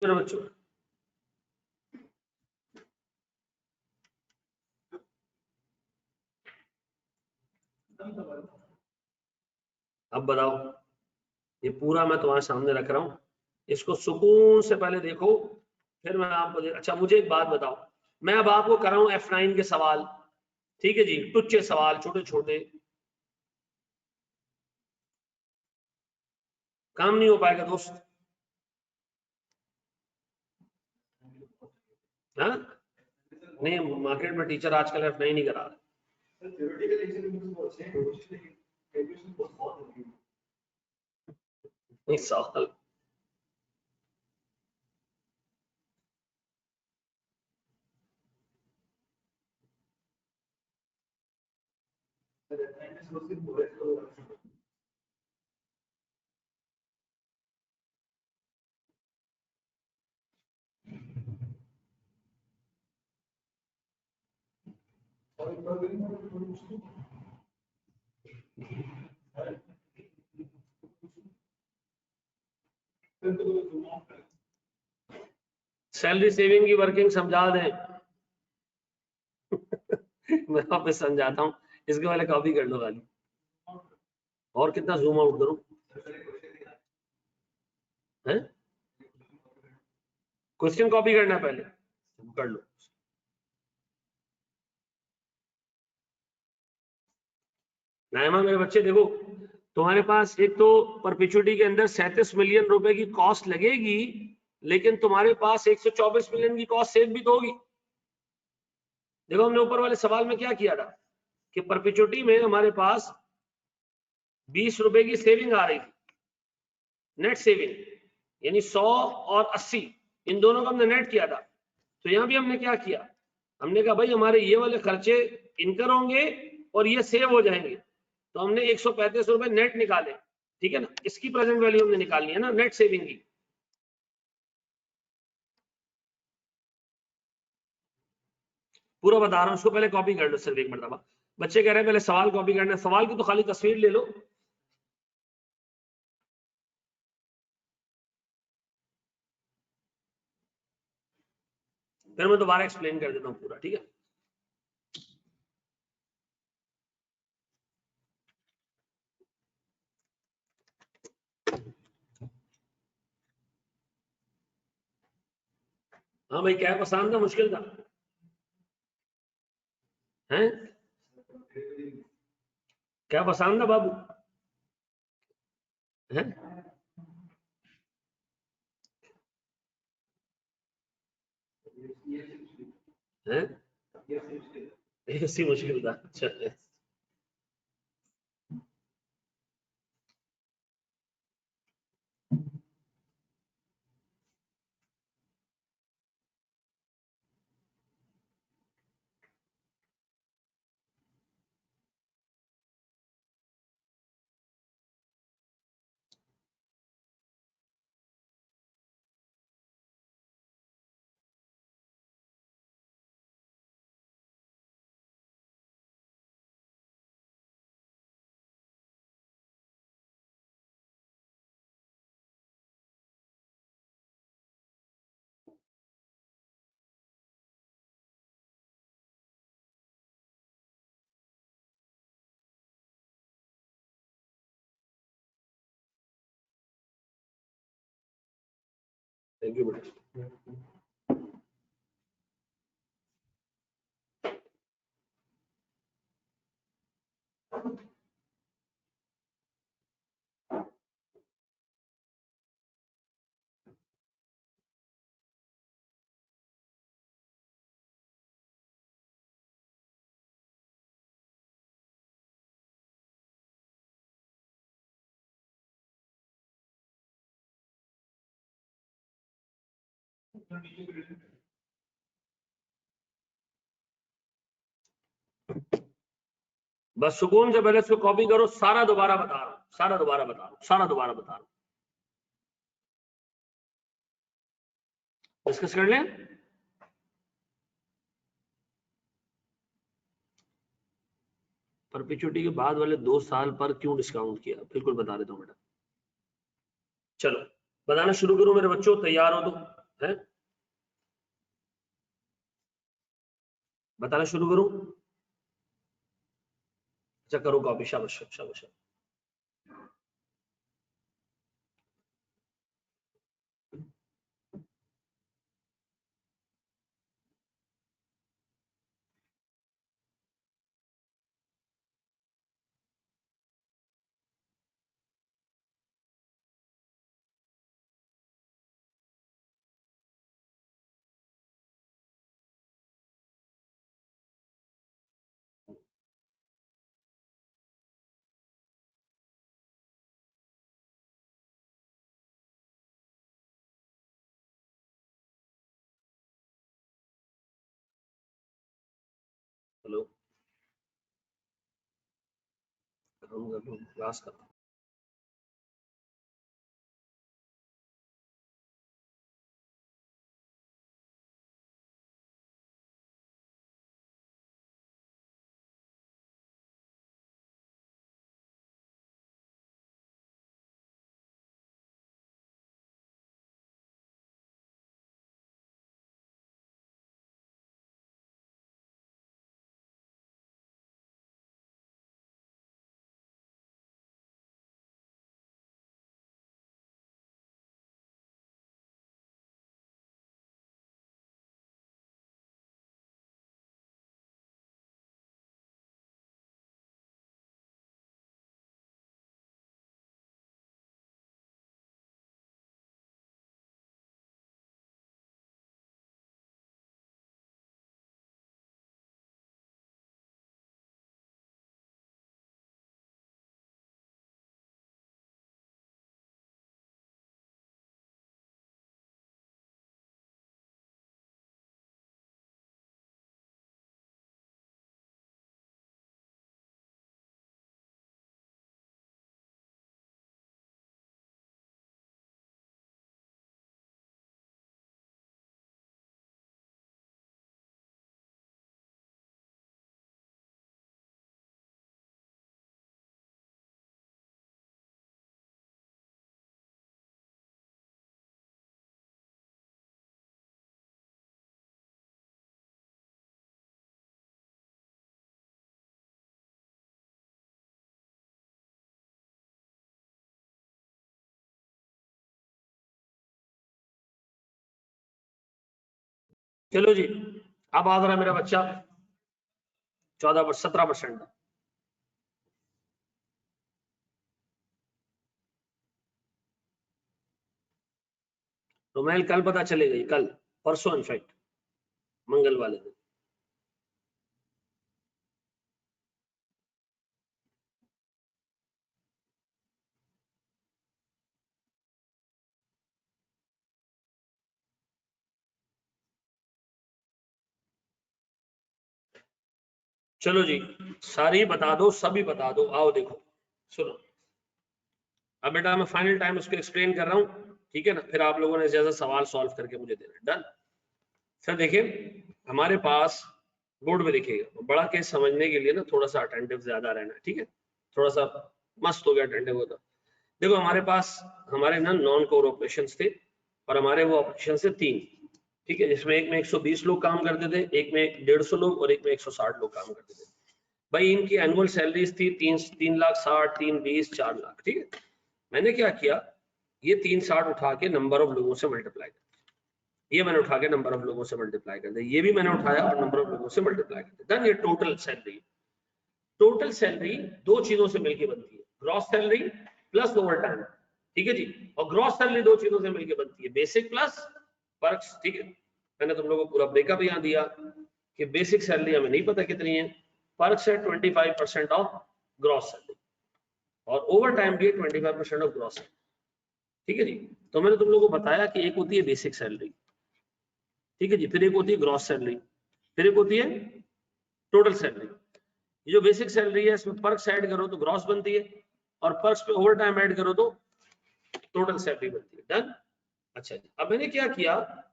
मेरे बच्चों अब बताओ, ये पूरा मैं तुम्हारे सामने रख रहा हूं, इसको सुकून से पहले देखो, फिर मैं आपको अच्छा मुझे एक बात बताओ, मैं अब आपको कर रहा हूं F9 के सवाल, ठीक है जी, टुच्चे सवाल छोटे छोटे, काम नहीं हो पाएगा दोस्त, हाँ नहीं मार्केट में टीचर आजकल F9 नहीं करा रहे। नहीं सवाल सैलरी सेविंग की वर्किंग समझा दें। मैं वापस समझाता हूँ, इसके पहले कॉपी कर लो खाली। और कितना जूम आउट करूं? है क्वेश्चन कॉपी करना है पहले, कर लो। नायमा मेरे बच्चे देखो, तुम्हारे पास एक तो परपेचुटी के अंदर 37 मिलियन रुपए की कॉस्ट लगेगी, लेकिन तुम्हारे पास 124 मिलियन की कॉस्ट सेव भी तो होगी। देखो हमने ऊपर वाले सवाल में क्या किया था कि परपेचुटी में हमारे पास 20 रुपए की सेविंग आ रही थी, नेट सेविंग, यानी 100 और 80 इन दोनों का हमने नेट किया था। तो यहां भी हमने क्या किया, हमने कहा भाई हमारे ये वाले खर्चे इनकर होंगे और ये सेव हो जाएंगे, तो हमने 135 रुपए नेट निकाले, ठीक है ना। इसकी प्रेजेंट वैल्यू हमने निकालनी है ना, नेट सेविंग की। पूरा बता रहा हूं, उसको पहले कॉपी कर लो सिर्फ एक मरतबा। बच्चे कह रहे हैं पहले सवाल कॉपी करना है, सवाल की तो खाली तस्वीर ले लो। फिर मैं दोबारा एक्सप्लेन कर देता हूँ पूरा, ठीक है। हाँ भाई, क्या पसंद था, मुश्किल था हैं? क्या पसंद था बाबू? हैं? हैं? ऐसी मुश्किल था, अच्छा। थैंक यू बेटा। बस सुकून से पहले इसको कॉपी करो, सारा दोबारा बता रहा हूँ, सारा दोबारा बता रहा हूँ, सारा दोबारा बता रहा हूँ। डिस्कस कर लें। परपेचुटी के बाद वाले 2 साल पर क्यों डिस्काउंट किया, बिल्कुल बता देता हूँ बेटा। चलो बताना शुरू करो मेरे बच्चों, तैयार हो तो है? बताना शुरू करूं? अच्छा करो कॉपी, शाबाश शाबाश। हेलो, क्लास कर। चलो जी, अब आ रहा मेरा बच्चा 17%। रोमेल कल पता चलेगा, कल परसों इनफैक्ट मंगल वाले दिन। चलो जी, सारी बता दो, सभी बता दो। आओ देखो, सुनो, अब बेटा मैं फाइनल टाइम उसको एक्सप्लेन कर रहा हूँ, ठीक है ना, फिर आप लोगों ने जैसा सवाल सॉल्व करके मुझे देना। डन। सर देखिए, हमारे पास बोर्ड में देखिएगा, बड़ा केस समझने के लिए ना थोड़ा सा अटेंटिव ज्यादा रहना, ठीक है, थोड़ा सा मस्त हो गया अटेंटिव होता। देखो हमारे पास हमारे ना नॉन कोर ऑपरेशंस थे, और हमारे वो ऑपरेशन थे 3, ठीक है, जिसमें एक में 120 लोग काम करते थे, एक में 150 लोग और एक में 160 लोग काम करते थे। भाई इनकी एनुअल सैलरीज थी 3,60,000, 3,20,000, 4 लाख, ठीक है। मैंने क्या किया, ये 360 उठा के नंबर ऑफ लोगों से मल्टीप्लाई कर, ये मैंने उठा के नंबर ऑफ लोगों से मल्टीप्लाई कर दिया, ये भी मैंने उठाया और नंबर ऑफ लोगों से मल्टीप्लाई कर दिया। ये टोटल सैलरी। टोटल सैलरी दो चीजों से मिलकर बनती है, gross salary plus over time, ठीक है जी। और ग्रॉस सैलरी दो चीजों से मिलकर बनती है, बेसिक प्लस पर्क्स, ठीक है। मैंने तुम लोगों को पूरा ब्रेकअप यहाँ दिया कि बेसिक सैलरी हमें नहीं पता कितनी है, पर्क्स है 25% ऑफ ग्रॉस सैलरी, और ओवर टाइम भी 25% ऑफ ग्रॉस सैलरी, ठीक है जी। तो मैंने तुम लोगों को बताया कि एक होती है बेसिक सैलरी, ठीक है जी, फिर एक होती है ग्रॉस सैलरी, फिर एक होती है टोटल सैलरी। ये जो बेसिक सैलरी है इसमें पर्क्स ऐड करो तो ग्रॉस बनती है, और पर्क्स पे ओवर टाइम ऐड करो तो टोटल सैलरी बनती है। डन। अच्छा जी, अब मैंने क्या किया,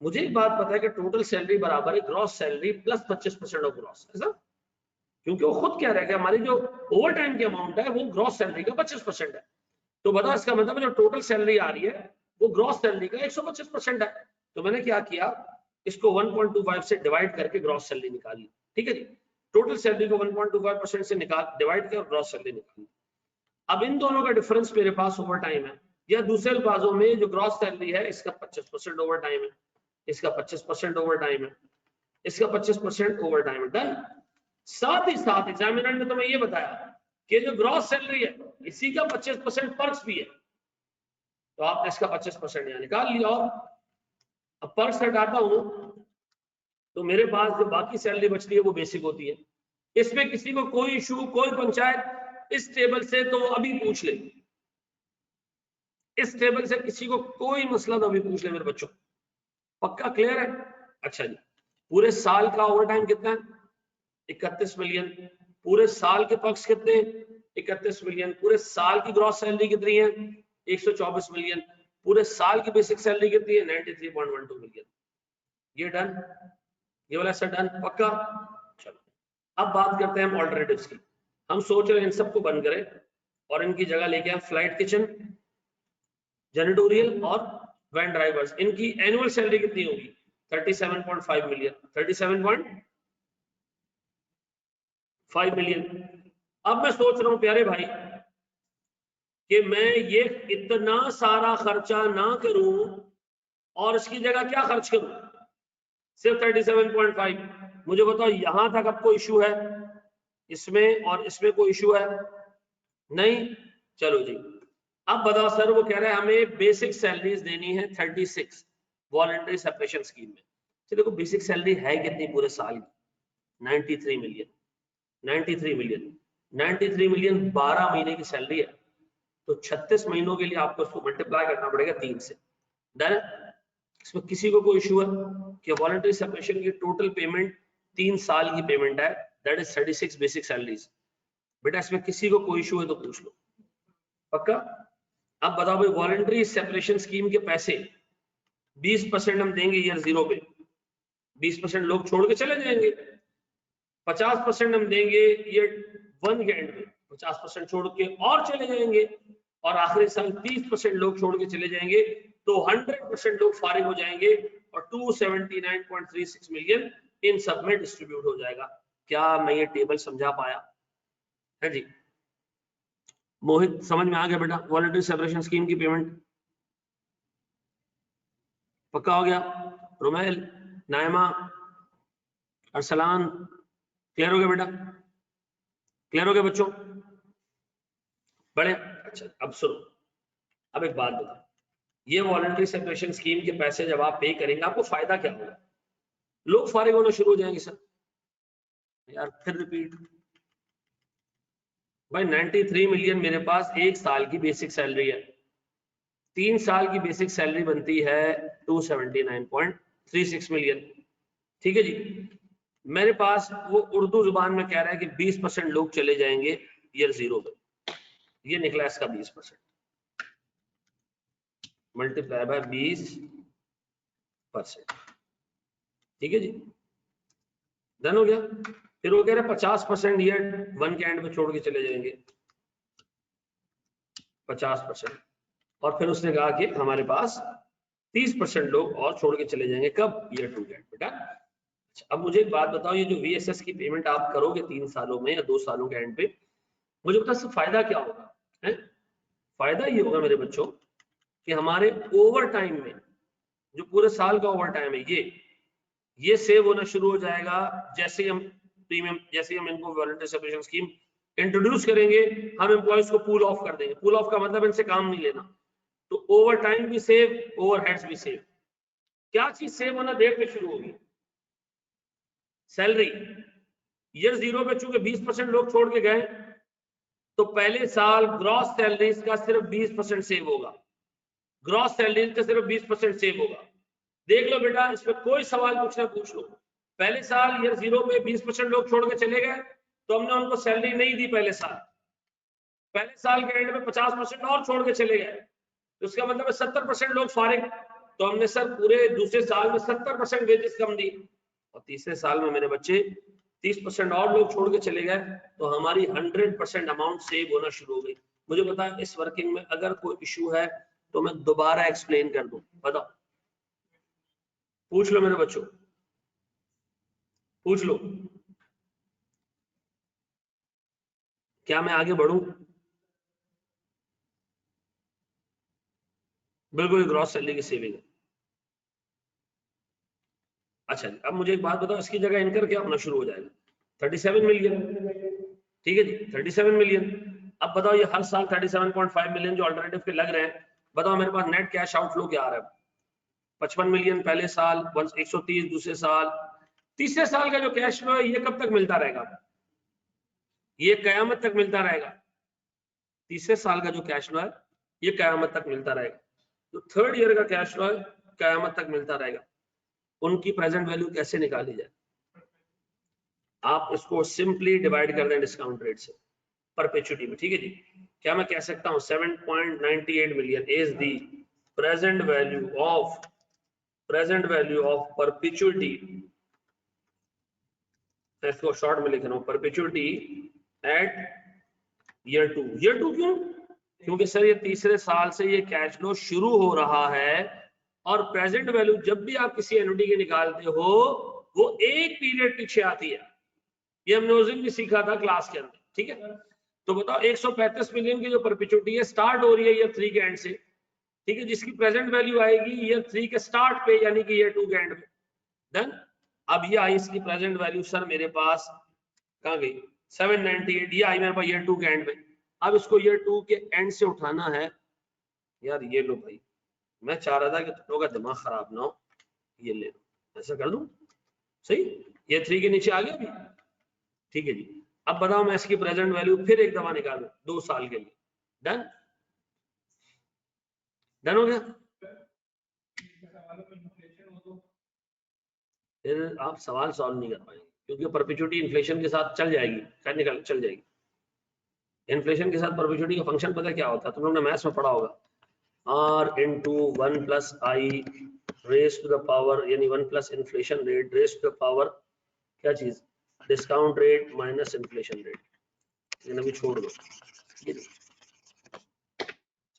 मुझे एक बात पता है कि टोटल सैलरी बराबर है gross salary plus 25% of gross, ऐसा, क्योंकि वो खुद क्या रहेगा, हमारी जो ओवर टाइम की अमाउंट है वो ग्रॉस सैलरी का 25% है। तो बताओ इसका मतलब जो टोटल सैलरी आ रही है वो ग्रॉस सैलरी का 125% है। तो मैंने क्या किया, इसको 1.25 से डिवाइड करके ग्रॉस सैलरी निकाली, ठीक है जी। टोटल सैलरी को 1.25% से निकाल डिवाइड कर ग्रॉस सैलरी निकाली। अब इन दोनों का डिफरेंस मेरे पास ओवर टाइम है, या दूसरे अल्फाजों में जो ग्रॉस सैलरी है इसका 25% ओवर टाइम है, इसका 25% ओवर टाइम है, इसका 25% ओवर टाइम है। डन। साथ ही साथ एग्जामिनर ने तुम्हें ये बताया कि जो ग्रॉस सैलरी है इसी का 25% पर्क्स भी है, तो आपने इसका 25% यहाँ निकाल लिया। और अब पर्क्स हटाता हूं तो मेरे पास जो बाकी सैलरी बचती है वो बेसिक होती है। इसमें किसी को कोई इशू, कोई पंचायत इस टेबल से तो अभी पूछ ले, इस टेबल से किसी को कोई मसला तो अभी पूछ ले मेरे बच्चों, पक्का क्लियर है? अच्छा जी, पूरे साल का ओवर टाइम कितना है? 31 मिलियन। पूरे साल के पर्क्स कितने? 31 मिलियन। पूरे साल की ग्रॉस सैलरी कितनी है? 124 मिलियन। पूरे साल की बेसिक सैलरी कितनी है? 93.12 मिलियन। ये डन, ये वाला सर डन, पक्का। चलो अब बात करते हैं हम ऑल्टरनेटिव्स की। हम सोच रहे हैं इन सबको बंद करें और इनकी जगह लेके आए फ्लाइट किचन, जेनिटोरियल और वैन ड्राइवर्स। इनकी एनुअल सैलरी कितनी होगी? 37.5 मिलियन। 37.5 मिलियन। अब मैं सोच रहा हूं प्यारे भाई कि मैं ये इतना सारा खर्चा ना करूं और इसकी जगह क्या खर्च करूं, सिर्फ 37.5। मुझे बताओ यहां तक आपको इशू है, इसमें और इसमें कोई इशू है? नहीं। चलो जी, अब बताओ सर, वो कह रहे हैं हमें बेसिक सैलरीज देनी है 36 वॉलंटरी सेपरेशन स्कीम में। तो देखो बेसिक सैलरी है कितनी पूरे साल की? 93 मिलियन। 93 मिलियन, 93 मिलियन 12 महीने की सैलरी है, तो 36 महीनों के लिए आपको उसको मल्टीप्लाई करना पड़ेगा 3 से। डन। इसमें किसी को कोई इशू है कि वॉलंटरी सेपरेशन की टोटल पेमेंट 3 साल की पेमेंट है, दैट इज 36 बेसिक सैलरीज। बेटा इसमें किसी को कोई इशू है तो पूछ लो, पक्का? अब बताओ भाई, वॉलंटरी सेपरेशन स्कीम के पैसे 20% हम देंगे ईयर 0 पे, 20% लोग छोड़ के चले जाएंगे। 50% हम देंगे ईयर 1 के एंड पे, 50% छोड़ के और चले जाएंगे, और आखिरी साल 30% लोग छोड़ के चले जाएंगे, तो 100% लोग फारिग हो जाएंगे और 279.36 मिलियन इन सब में डिस्ट्रीब्यूट हो जाएगा। क्या मैं ये टेबल समझा पाया है जी? मोहित समझ में आ गया बेटा? वॉलंटरी सेपरेशन स्कीम की पेमेंट पक्का हो गया? रोमेल नायमा, अरसलान, क्लियर हो गया बेटा? क्लियर हो गया बच्चों? बड़े अच्छा। अब सुनो, अब एक बात बताओ, ये वॉलंटरी सेपरेशन स्कीम के पैसे जब आप पे करेंगे आपको फायदा क्या होगा? लोग फारिग होना शुरू हो जाएंगे। सर यार फिर रिपीट भाई, 93 मिलियन मेरे पास एक साल की बेसिक सैलरी है, 3 साल की बेसिक सैलरी बनती है 279.36 मिलियन। ठीक है जी, मेरे पास वो उर्दू जुबान में कह रहा है कि 20% लोग चले जाएंगे ईयर 0 में, ये निकला इसका 20% मल्टीप्लाई बाय 20%। ठीक है जी, डन हो गया। फिर वो कह रहे 50% ईयर 1 के एंड में छोड़ के चले जाएंगे, 50%। और फिर उसने कहा कि हमारे पास 30% लोग और छोड़ के चले जाएंगे, कब? ईयर 2 के एंड। बेटा अब मुझे एक बात बताओ, ये जो VSS की पेमेंट आप करोगे 3 सालों में या 2 सालों के एंड पे, मुझे बता इससे फायदा क्या होगा? है फायदा ये होगा मेरे बच्चों कि हमारे ओवर टाइम में, जो पूरे साल का ओवर टाइम है, ये सेव होना शुरू हो जाएगा जैसे हम प्रीमियम, जैसे हम इनको वॉलंटरी सेपरेशन स्कीम इंट्रोड्यूस करेंगे, हम एम्प्लॉयज को पूल ऑफ कर देंगे। पूल ऑफ का मतलब इनसे काम नहीं लेना, तो ओवर टाइम भी सेव, ओवरहेड्स भी सेव। क्या चीज सेव होना देर में शुरू होगी? सैलरी। ईयर 0 पे चूंकि 20% लोग छोड़ के गए, तो पहले साल ग्रॉस सैलरीज का सिर्फ 20% सेव होगा, ग्रॉस सैलरीज का सिर्फ 20% सेव होगा। देख लो बेटा, इसमें कोई सवाल पूछना पूछ लो। पहले साल ईयर 0 पे 20% लोग छोड़ के चले गए, तो हमने उनको सैलरी नहीं दी पहले साल। पहले साल के एंड में 50% और छोड़ के चले गए, तो इसका मतलब है 70% लोग फारिग, तो हमने सर पूरे दूसरे साल में 70% वेजेस कम दी। और तीसरे साल में मेरे बच्चे 30% और लोग छोड़ के चले गए, तो हमारी 100% अमाउंट सेव होना शुरू हो गई। मुझे पता है इस वर्किंग में अगर कोई इशू है तो मैं दोबारा एक्सप्लेन कर दूं, बताओ, पूछ लो मेरे बच्चों, पूछ लो। क्या मैं आगे बढ़ूं? बिल्कुल ग्रॉस सैलरी की सेविंग है। अच्छा, अब मुझे एक बात बताओ, इसकी जगह इनकर क्या होना शुरू हो जाएगा? 37 मिलियन। ठीक है जी, 37 मिलियन। अब बताओ ये हर साल 37.5 मिलियन जो अल्टरनेटिव के लग रहे हैं, बताओ मेरे पास नेट कैश आउटफ्लो क्या आ रहा है? 55 मिलियन पहले साल, 130 दूसरे साल, तीसरे साल का जो कैश फ्लो है ये कब तक मिलता रहेगा? ये कयामत तक मिलता रहेगा। तीसरे साल का जो कैश फ्लो है ये कयामत तक मिलता रहेगा। तो थर्ड ईयर का कैश फ्लो है कयामत तक मिलता रहेगा। उनकी प्रेजेंट वैल्यू कैसे निकाली जाए? आप इसको सिंपली डिवाइड कर दें डिस्काउंट रेट से, परपेचुटी में। ठीक है जी, क्या मैं कह सकता हूं 7.98 million is the present value of perpetuity, इसको शॉर्ट में लिख रहा हूं, परपेचुटी एट ईयर 2। ईयर 2 क्यों? क्योंकि सर ये तीसरे साल से ये कैश फ्लो शुरू हो रहा है, और प्रेजेंट वैल्यू जब भी आप किसी एन्युटी के निकालते हो वो एक पीरियड पीछे आती है। ये हमने उस दिन भी सीखा था क्लास के अंदर। ठीक है, तो बताओ 135 मिलियन की जो परपेचुटी है स्टार्ट हो रही है ईयर 3 के एंड से, ठीक है, जिसकी प्रेजेंट वैल्यू आएगी ईयर 3 के स्टार्ट पे, यानी कि ईयर 2 के एंड में। देन अब ये आई इसकी प्रेजेंट वैल्यू सर मेरे पास कहां गई? 798, ये आई मेरे पास ईयर 2 के एंड में। अब इसको ईयर 2 के एंड से उठाना है यार, ये लो भाई, मैं चाह रहा था कि तुम लोगों का दिमाग खराब ना हो, ये ले लो, ऐसा कर दूं? सही, ये 3 के नीचे आ गया अभी। ठीक है जी, अब बताओ मैं इसकी प्रेजेंट वैल्यू फिर एक दफा निकालूं 2 साल के लिए। डन? डन हो गया? फिर आप सवाल सॉल्व नहीं कर पाएंगे, क्योंकि परपेचुटी इन्फ्लेशन के साथ चल जाएगी, टेक्निकल चल जाएगी। इन्फ्लेशन के साथ परपेचुटी का फंक्शन पता क्या होता है? तुम लोग ने मैथ्स में पढ़ा होगा, r into 1 plus i raised to the power, यानी 1 plus inflation rate raised to the power क्या चीज? Discount rate minus inflation rate. लेकिन अभी छोड़ दो, ये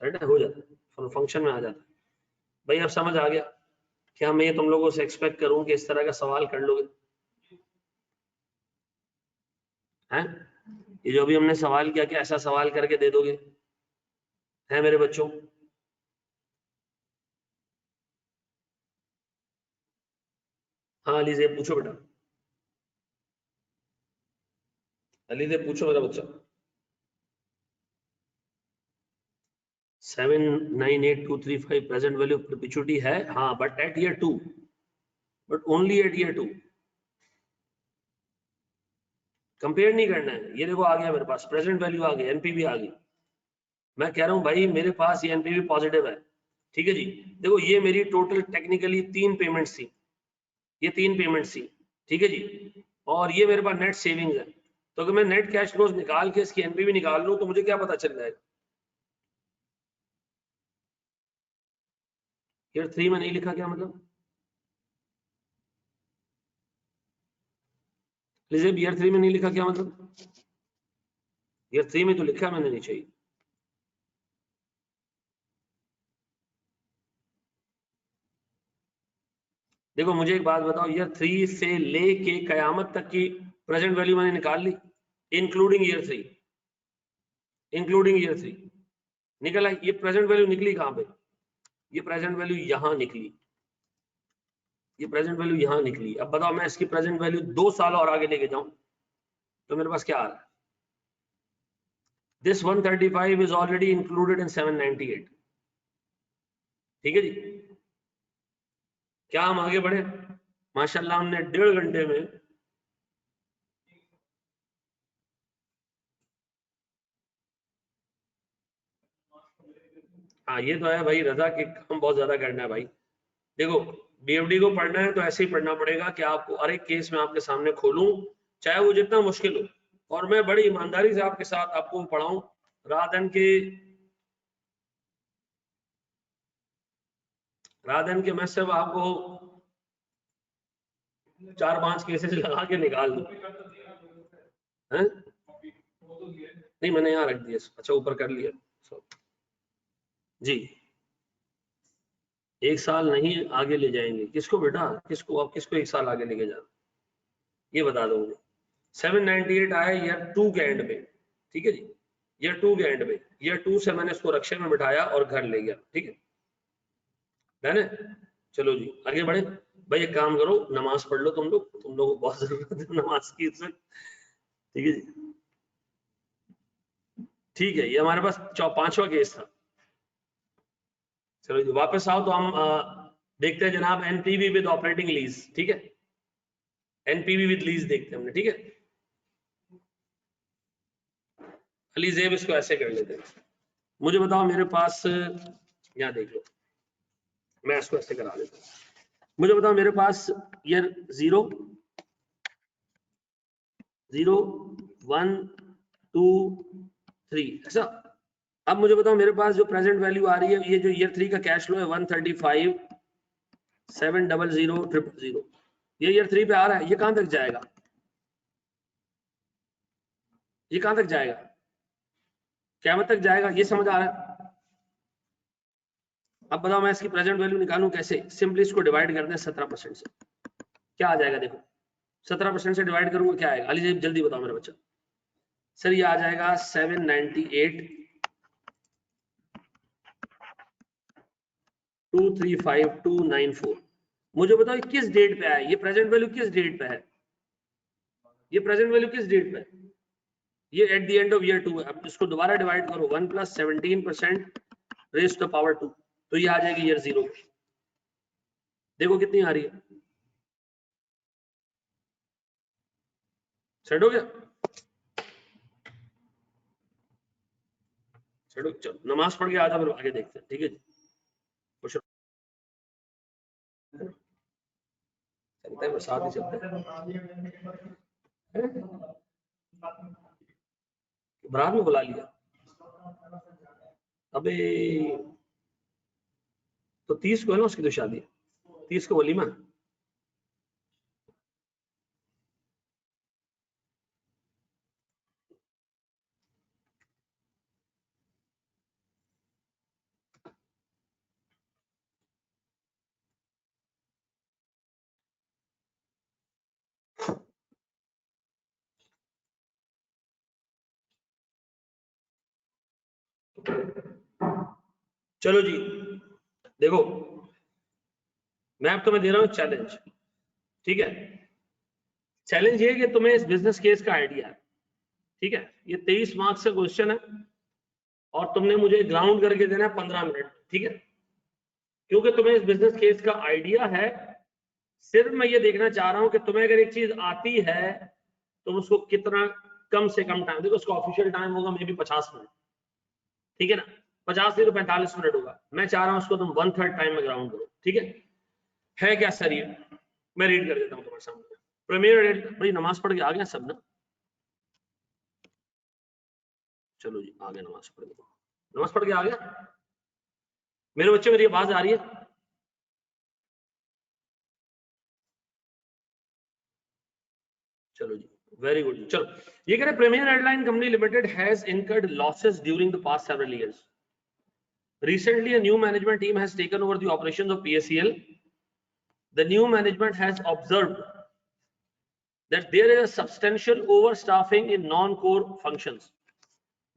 सेट हो जाता है, फंक्शन में आ जाता है। भाई अब समझ आ गया? क्या मैं तुम लोगों से एक्सपेक्ट करूं कि इस तरह का सवाल कर लोगे? हैं? ये जो भी हमने सवाल किया, कि ऐसा सवाल करके दे दोगे? है मेरे बच्चों? हाँ अलीजे पूछो बेटा, अलीजे पूछो मेरा बच्चा। 798235 प्रेजेंट वैल्यू ऑफ परपेचुइटी है, हाँ, but at year 2, but only at year 2। Compare नहीं करना है। ये देखो आ गया मेरे पास प्रेजेंट वैल्यू आ गई, एनपीवी आ गई। मैं कह रहा हूँ भाई मेरे पास ये एनपीवी पॉजिटिव है, ठीक है जी। देखो ये मेरी टोटल टेक्निकली 3 पेमेंट्स थी, ये 3 पेमेंट्स थी, ठीक है जी। और ये मेरे पास नेट सेविंग्स है, तो अगर मैं नेट कैश फ्लोज निकाल के इसकी एनपीवी निकाल लूँ तो मुझे क्या पता चल जाएगा। ईयर 3 में नहीं लिखा क्या मतलब? लीजिए ईयर 3 में नहीं लिखा क्या मतलब? ईयर 3 में तो लिखा मैंने नीचे ही। देखो मुझे एक बात बताओ, ईयर 3 से लेके कयामत तक की प्रेजेंट वैल्यू मैंने निकाल ली, इंक्लूडिंग ईयर 3, इंक्लूडिंग ईयर 3 निकल आई। ये प्रेजेंट वैल्यू निकली कहां पे? ये प्रेजेंट वैल्यू यहां निकली, ये प्रेजेंट वैल्यू यहां निकली। अब बताओ मैं इसकी प्रेजेंट वैल्यू 2 साल और आगे लेके जाऊं तो मेरे पास क्या आ रहा है? This 135 is already included in 798, ठीक है जी। क्या हम आगे बढ़े? माशाल्लाह हमने 1.5 घंटे में हाँ ये तो है भाई रजा के काम बहुत ज्यादा करना है भाई। देखो बीएफडी को पढ़ना है तो ऐसे ही पढ़ना पड़ेगा कि आपको हर एक केस में आपके सामने खोलूं, चाहे वो जितना मुश्किल हो, और मैं बड़ी ईमानदारी से आपके साथ आपको पढ़ाऊं, रात दिन के मैं सिर्फ आपको 4-5 केसेस लगा के निकाल दूं। हैं? नहीं मैंने यहाँ रख दिया, अच्छा ऊपर कर लिया जी। 1 साल नहीं आगे ले जाएंगे किसको बेटा? किसको आप किसको 1 साल आगे लेके जाना, ये बता दो मुझे। 798 आया ईयर 2 के एंड पे, ठीक है जी, ईयर 2 के एंड पे। ईयर 2 से मैंने इसको रक्षा में बिठाया और घर ले गया, ठीक है डन है। चलो जी आगे बढ़े। भाई एक काम करो, नमाज पढ़ लो, तुम लोग को बहुत जरूरत है नमाज की इस वक्त, ठीक है जी। ठीक है ये हमारे पास 5वां केस था। चलो जी वापस आओ तो हम देखते हैं जनाब एनपीवी विद ऑपरेटिंग लीज, ठीक है, एनपीवी विद लीज देखते हैं हमने, ठीक है। अली जेब इसको ऐसे कर लेते हैं। मुझे बताओ मेरे पास यहाँ देख लो, मैं इसको ऐसे करा देता हूँ। मुझे बताओ मेरे पास ईयर 0 0 1 2 3 ऐसा। अब मुझे बताओ मेरे पास जो प्रेजेंट वैल्यू आ रही है, ये जो ईयर 3 का कैश फ्लो है 135 700 000, ये ईयर 3 पे आ रहा है, ये कहां तक जाएगा? ये कहां तक जाएगा? क्या तक जाएगा? ये समझ आ रहा है? अब बताओ मैं इसकी प्रेजेंट वैल्यू निकालूं कैसे? सिंपली इसको डिवाइड कर दें 17% से, क्या आ जाएगा? देखो 17% से डिवाइड करूंगा क्या आएगा? अली जल्दी बताओ मेरा बच्चा। सर ये आ जाएगा 798 235,294। मुझे बताओ ये किस डेट पे है? ये प्रेजेंट वैल्यू किस डेट पे है? ये प्रेजेंट वैल्यू किस डेट पे है? ये at the end of year 2 है। अब इसको दोबारा डिवाइड करो, 1 + 17% रेज़ टू द पावर 2, तो ये आ जाएगी ईयर 0। देखो कितनी आ रही है, सेट हो गया? सेट हो, चलो नमाज पढ़ के आ जाओ, फिर आगे देखते हैं, ठीक है जी। खुश चलते हैं, साथ ही चलते हैं। बारात में बुला लिया? अबे तो 30 को है ना उसकी तो शादी, 30 को वलीमा है। चलो जी देखो मैं अब तुम्हें दे रहा हूं चैलेंज, ठीक है, चैलेंज ये है कि तुम्हें इस बिजनेस केस का आइडिया है, ठीक है, ये 23 मार्क्स का क्वेश्चन है और तुमने मुझे ग्राउंड करके देना है 15 मिनट, ठीक है, क्योंकि तुम्हें इस बिजनेस केस का आइडिया है। सिर्फ मैं ये देखना चाह रहा हूं कि तुम्हें अगर एक चीज आती है तुम उसको कितना कम से कम टाइम, देखो उसका ऑफिशियल टाइम होगा मे बी 50 मिनट, ठीक है ना, 50 नहीं तो 45 मिनट होगा, मैं चाह रहा हूं उसको तुम 1/3 टाइम में ग्राउंड करो, ठीक है क्या सर? ये मैं रीड कर देता हूं तुम्हारे सामने। प्रीमियर भाई नमाज पढ़ के आ गया सब ना? चलो जी आ गया, नमाज पढ़ के, नमाज पढ़ के आ गया मेरे बच्चे, मेरी आवाज आ रही है? चलो जी, वेरी गुड। चलो, ये कह रहे premier airline company limited has incurred losses during the past several years. Recently, a new management team has taken over the operations of PSEL. The new management has observed that there is a substantial overstaffing in non-core functions.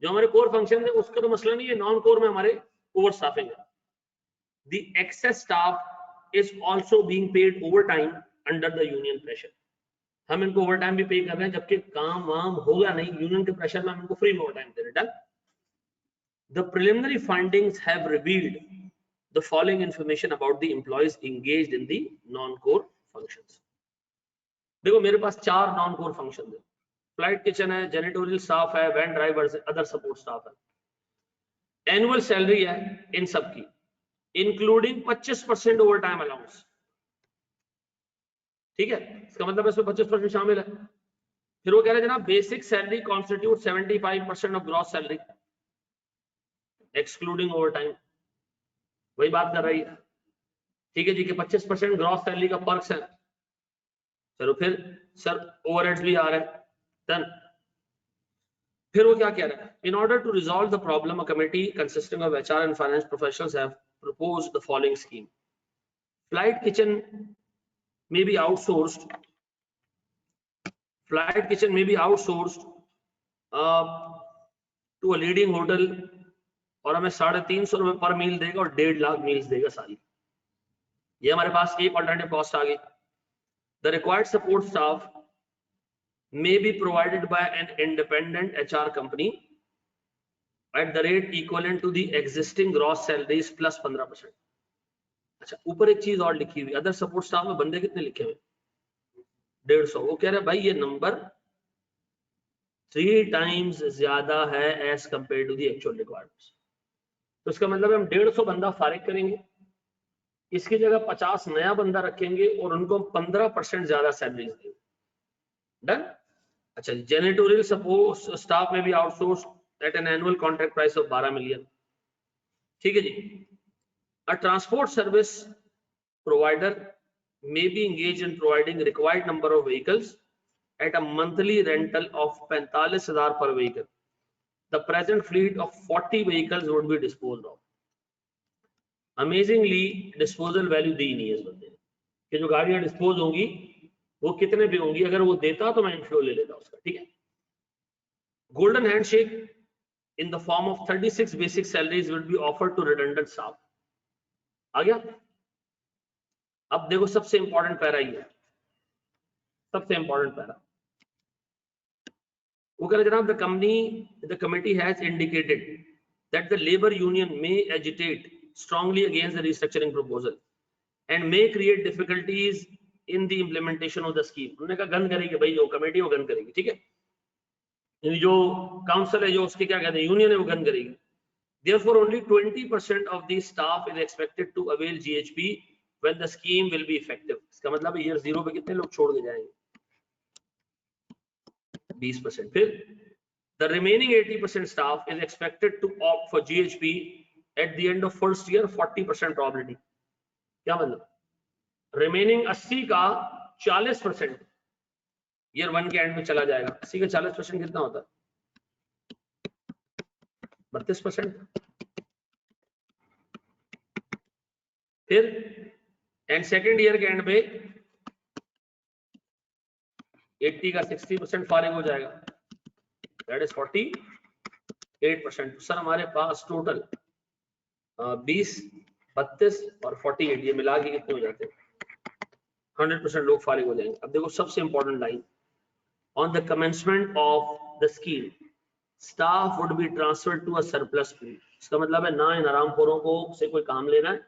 जो हमारे core functions है उसका तो मसला नहीं है, non-core में हमारे overstaffing है. The excess staff is also being paid overtime under the union pressure. हम इनको ओवरटाइम भी पे कर रहे हैं जबकि काम वाम होगा नहीं, यूनियन के प्रेशर में हम इनको फ्री में ओवरटाइम दे रहे हैं। The preliminary findings have revealed the following information about the employees engaged in the non-core functions. देखो मेरे पास 4 non-core functions है, फ्लाइट किचन है, जेनिटोरियल स्टाफ है, वैन ड्राइवर्स है, अदर सपोर्ट स्टाफ है। एनुअल सैलरी है इन सब की, इंक्लूडिंग 25% ओवरटाइम अलाउंस, ठीक है, इसका मतलब इसमें 25% शामिल है। फिर वो कह रहे हैं जनाब basic salary constitute 75% of gross salary excluding overtime, वही बात कर रही है, ठीक है जी, कि 25% ग्रॉस सैलरी का पर्क्स है। चलो फिर सर ओवरहेड्स भी आ रहे हैं, डन। फिर वो क्या कह रहा है, in order to resolve the problem a committee consisting of HR and finance professionals have proposed the following scheme. Flight kitchen may be outsourced. Flight kitchen may be outsourced to a leading hotel और हमें 350 रुपए पर मील देगा और 1.5 lakh meals देगा सारी। ये हमारे पास एक ऑल्टरनेटिव कॉस्ट आ गई। The required support staff may be provided by an independent HR company at the rate equivalent to the existing gross salaries plus 15%. अच्छा, ऊपर एक चीज और लिखी हुई, अदर सपोर्ट स्टाफ में बंदे कितने लिखे हुए? 150। वो कह रहे हैं भाई ये नंबर 3 टाइम्स ज्यादा है as compared to the actual requirements. तो इसका मतलब हम 150 बंदा फारिग करेंगे, इसकी जगह 50 नया बंदा रखेंगे और उनको 15% ज्यादा सैलरी देंगे। डन। अच्छा, जेनिटोरियल सपोर्ट स्टाफ में भी outsource at an annual contract price of 12 million, ठीक है जी। A transport service provider may be engaged in providing required number of vehicles at a monthly rental of 45,000 per vehicle. The present fleet of 40 vehicles would be disposed of. Amazingly, disposal value दी नहीं है इस बंदे ने कि जो गाड़ियां dispose होंगी वो कितने पे होंगी, अगर वो देता तो मैं इनफ्लो ले लेता उसका, ठीक है। Golden handshake in the form of 36 basic salaries will be offered to redundant staff. आ गया? अब देखो सबसे इंपॉर्टेंट पैरा ही है, सबसे इंपॉर्टेंट पैरा। वो कह रहे जनाब the committee has indicated that the labor union may agitate strongly against the restructuring proposal and may create difficulties in the implementation of the scheme. उन्होंने कहा गन करेगी भाई, जो कमेटी वो गन करेगी, ठीक है, जो काउंसिल है जो उसके क्या कहते हैं यूनियन है वो गन करेगी। Therefore, only 20% of the staff is expected to avail GHP when the scheme will be effective. इसका मतलब ईयर 0 पे कितने लोग छोड़ के जाएंगे? 20%। फिर the remaining 80% staff is expected to opt for GHP at the end of first year 40% probability. क्या मतलब? रिमेनिंग 80 का 40% ईयर 1 के एंड में चला जाएगा। 80 का 40% कितना होता है? 32%। फिर एंड सेकेंड ईयर के एंड पे 80 का 60% फारिग हो जाएगा, दैट इज 48%। सर हमारे पास टोटल 20, 32 और 48 ये मिला के कितने हो जाते हैं? 100% लोग फारिग हो जाएंगे। अब देखो सबसे important line, on the commencement of the scheme staff would be transferred to a surplus pool. इसका मतलब है ना इन हरामखोरों को से कोई काम लेना है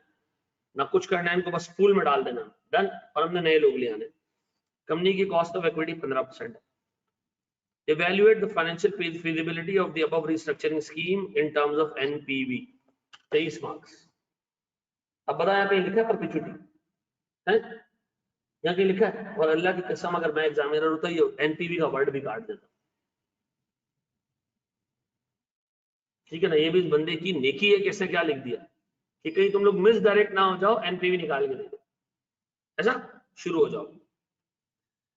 ना कुछ करना है, इनको बस पूल में डाल देना, डन। और हमने नए लोग ले आने। कंपनी की कॉस्ट ऑफ इक्विटी 15% है। Evaluate the financial feasibility of the above restructuring scheme in terms of NPV, 23 marks. अब बताया यहाँ पे लिखा है परपेचुटी है, यहाँ पे लिखा है, और अल्लाह की कसम अगर मैं एग्जामिनर होता ये एनपीवी का वर्ड भी काट देता। ठीक है ना, ये भी इस बंदे की नेकी है कि इसने क्या लिख दिया कि कहीं तुम लोग मिस डायरेक्ट ना हो जाओ, एनपीवी निकाल के दे दो, ऐसा शुरू हो जाओ।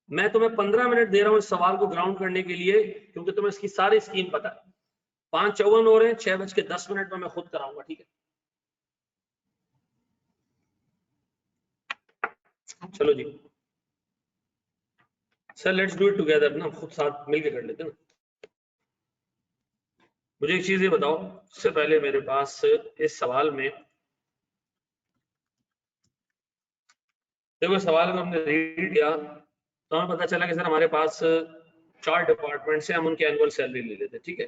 मैं तुम्हें 15 मिनट दे रहा हूं इस सवाल को ग्राउंड करने के लिए, क्योंकि तुम्हें इसकी सारी स्कीम पता है। 5:54 हो रहे हैं, 6:10 में मैं खुद कराऊंगा, ठीक है। चलो जी sir, let's do it together ना, खुद साथ मिलके कर लेते हैं ना। मुझे एक चीज ये बताओ, इससे पहले मेरे पास इस सवाल में देखो, सवाल को हमने रीड किया तो हमें पता चला कि सर हमारे पास 4 डिपार्टमेंट से हम उनकी एनुअल सैलरी ले लेते, ठीक है।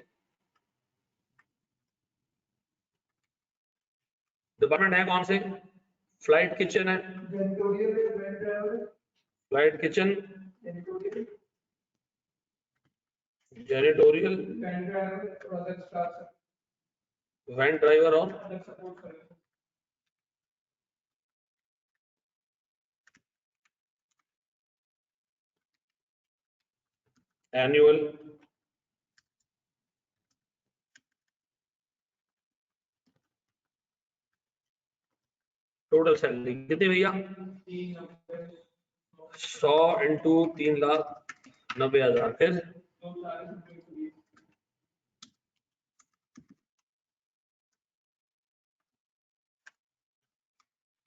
डिपार्टमेंट है कौन से? फ्लाइट किचन है, फ्लाइट किचन, जेनिटोरियल, वैन ड्राइवर और एनुअल टोटल सैलरी कितनी भैया? 100 इंटू 3,90,000,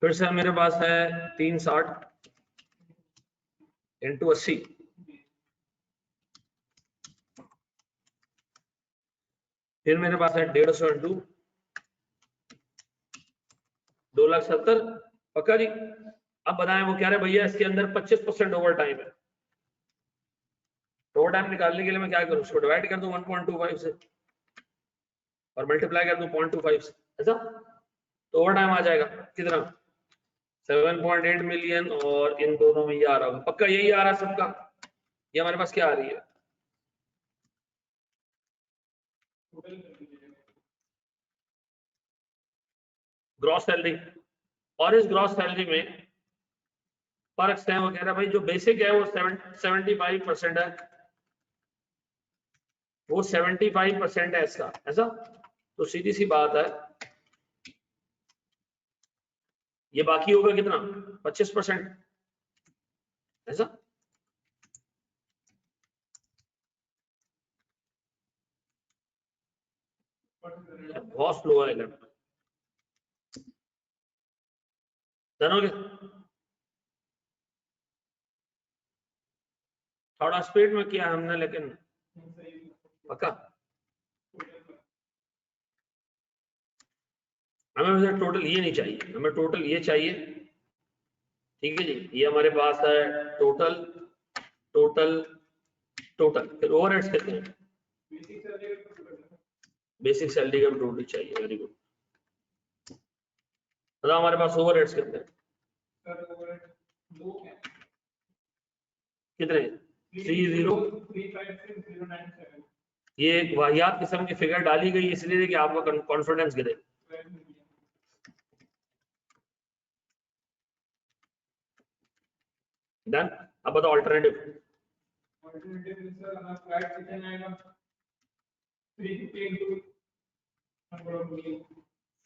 फिर से मेरे पास है 360 इंटू 80, फिर मेरे पास है 150 इंटू 2,70,000। पक्का जी? अब बताएं, वो कह रहे भैया इसके अंदर 25% ओवर टाइम है। ओवर टाइम निकालने के लिए मैं क्या करूं, उसको डिवाइड कर दूं 1.25 से और मल्टीप्लाई कर दूं 0.25 से, ऐसा तो ओवर टाइम आ जाएगा कितना? 7.8 मिलियन, और इन दोनों में ये आ रहा होगा, पक्का यही आ रहा है सबका। ये हमारे पास क्या आ रही है? Gross salary. और इस ग्रॉस सैलरी में फर्क है, वो कह रहा है भाई जो बेसिक है वो 75% है, वो 75% है इसका, ऐसा तो सीधी सी बात है ये बाकी होगा कितना? 25%, ऐसा। बहुत स्लो है लैपटॉप, जानोगे थोड़ा स्पीड में किया हमने, लेकिन पक्का हमें वैसे टोटल ये नहीं चाहिए, हमें टोटल ये चाहिए, ठीक है जी। ये हमारे पास है टोटल टोटल टोटल, फिर ओवरहेड्स कितने हैं? बेसिक सैलरी का टोटल चाहिए, वेरी गुड। बताओ हमारे पास ओवरहेड्स कितने हैं? कितने? 30, ये एक वाहियात किस्म की फिगर डाली गई इसलिए कि आपका कॉन्फिडेंस गिरे। डन। अब बताओ alternative.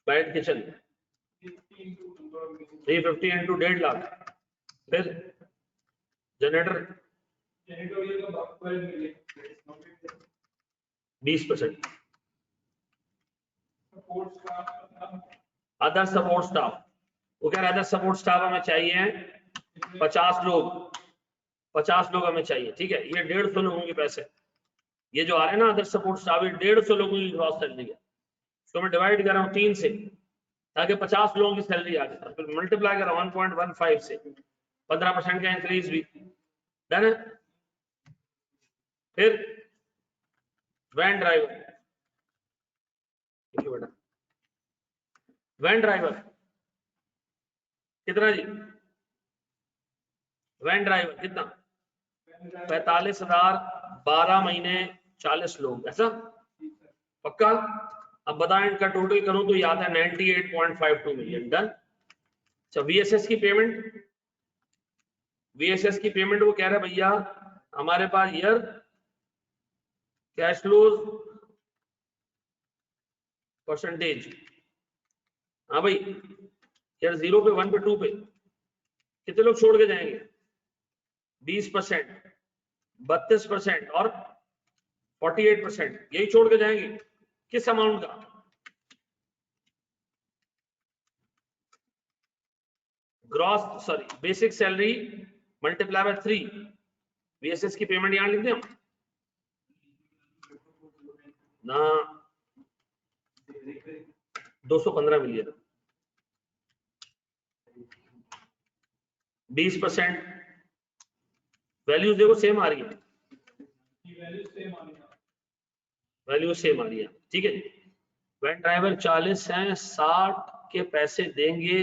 Flight kitchen 350 into 1.5 lakh, फिर जनरेटर 20%, अदर सपोर्ट स्टाफ, वो कह रहा है अदर सपोर्ट स्टाफ हमें चाहिए 50 लोग, 50 लोग हमें चाहिए, ठीक है। ये 150 लोगों के पैसे, ये जो आ रहे हैं ना अदर सपोर्ट स्टाफ, ये 150 लोगों की ग्रॉस सैलरी है। तो मैं डिवाइड कर रहा हूँ 3 से ताकि 50 लोगों की सैलरी आ जाए, फिर मल्टीप्लाई कर रहा हूँ 1.15 से 15% का इंक्रीज भी डन है। फिर वैन ड्राइवर, देखिए बेटा वैन ड्राइवर कितना जी, वैन ड्राइवर कितना 45,000, 12 महीने 40 लोग, ऐसा पक्का। अब बताएं इनका टोटल करूं तो याद है 98.52 मिलियन डन। अच्छा वीएसएस की पेमेंट, वीएसएस की पेमेंट वो कह रहा है भैया हमारे पास ईयर कैश फ्लोज परसेंटेज, हाँ भाई यार 0 पे 1 पे 2 पे कितने लोग छोड़ के जाएंगे 20%, 32% और 48%, यही छोड़ के जाएंगे। किस अमाउंट का, gross sorry basic salary multiply by 3, VSS की पेमेंट यहां लिख दें हम ना 215 मिलियन, 20% वैल्यूज देखो सेम आ रही है, वैल्यू सेम आ रही है, ठीक है। वैन ड्राइवर 40 हैं, 60 के पैसे देंगे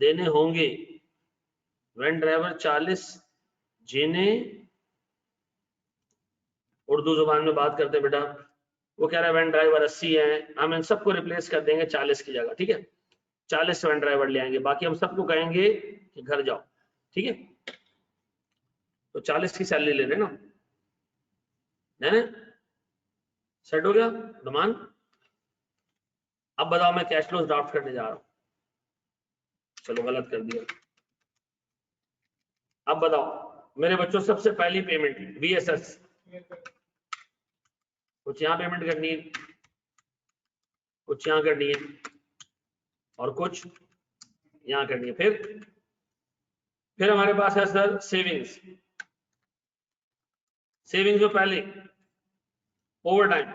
देने होंगे, वैन ड्राइवर 40 जिन्हें उर्दू जुबान में बात करते बेटा, वो कह रहा है वैन ड्राइवर 80 हैं, हम इन सबको रिप्लेस कर देंगे 40 की जगह, ठीक है 40 वैन ड्राइवर ले आएंगे, बाकी हम सबको कहेंगे कि घर जाओ, ठीक है। तो 40 की सैलरी ले रहे ना, सेट हो गया डमान। अब बताओ मैं कैश फ्लो ड्राफ्ट करने जा रहा हूं, चलो गलत कर दिया। अब बताओ मेरे बच्चों सबसे पहली पेमेंट वीएसएस, कुछ यहां पेमेंट करनी है, कुछ यहां करनी है और कुछ यहां करनी है। फिर हमारे पास है सर सेविंग्स, सेविंग्स में पहले ओवर टाइम,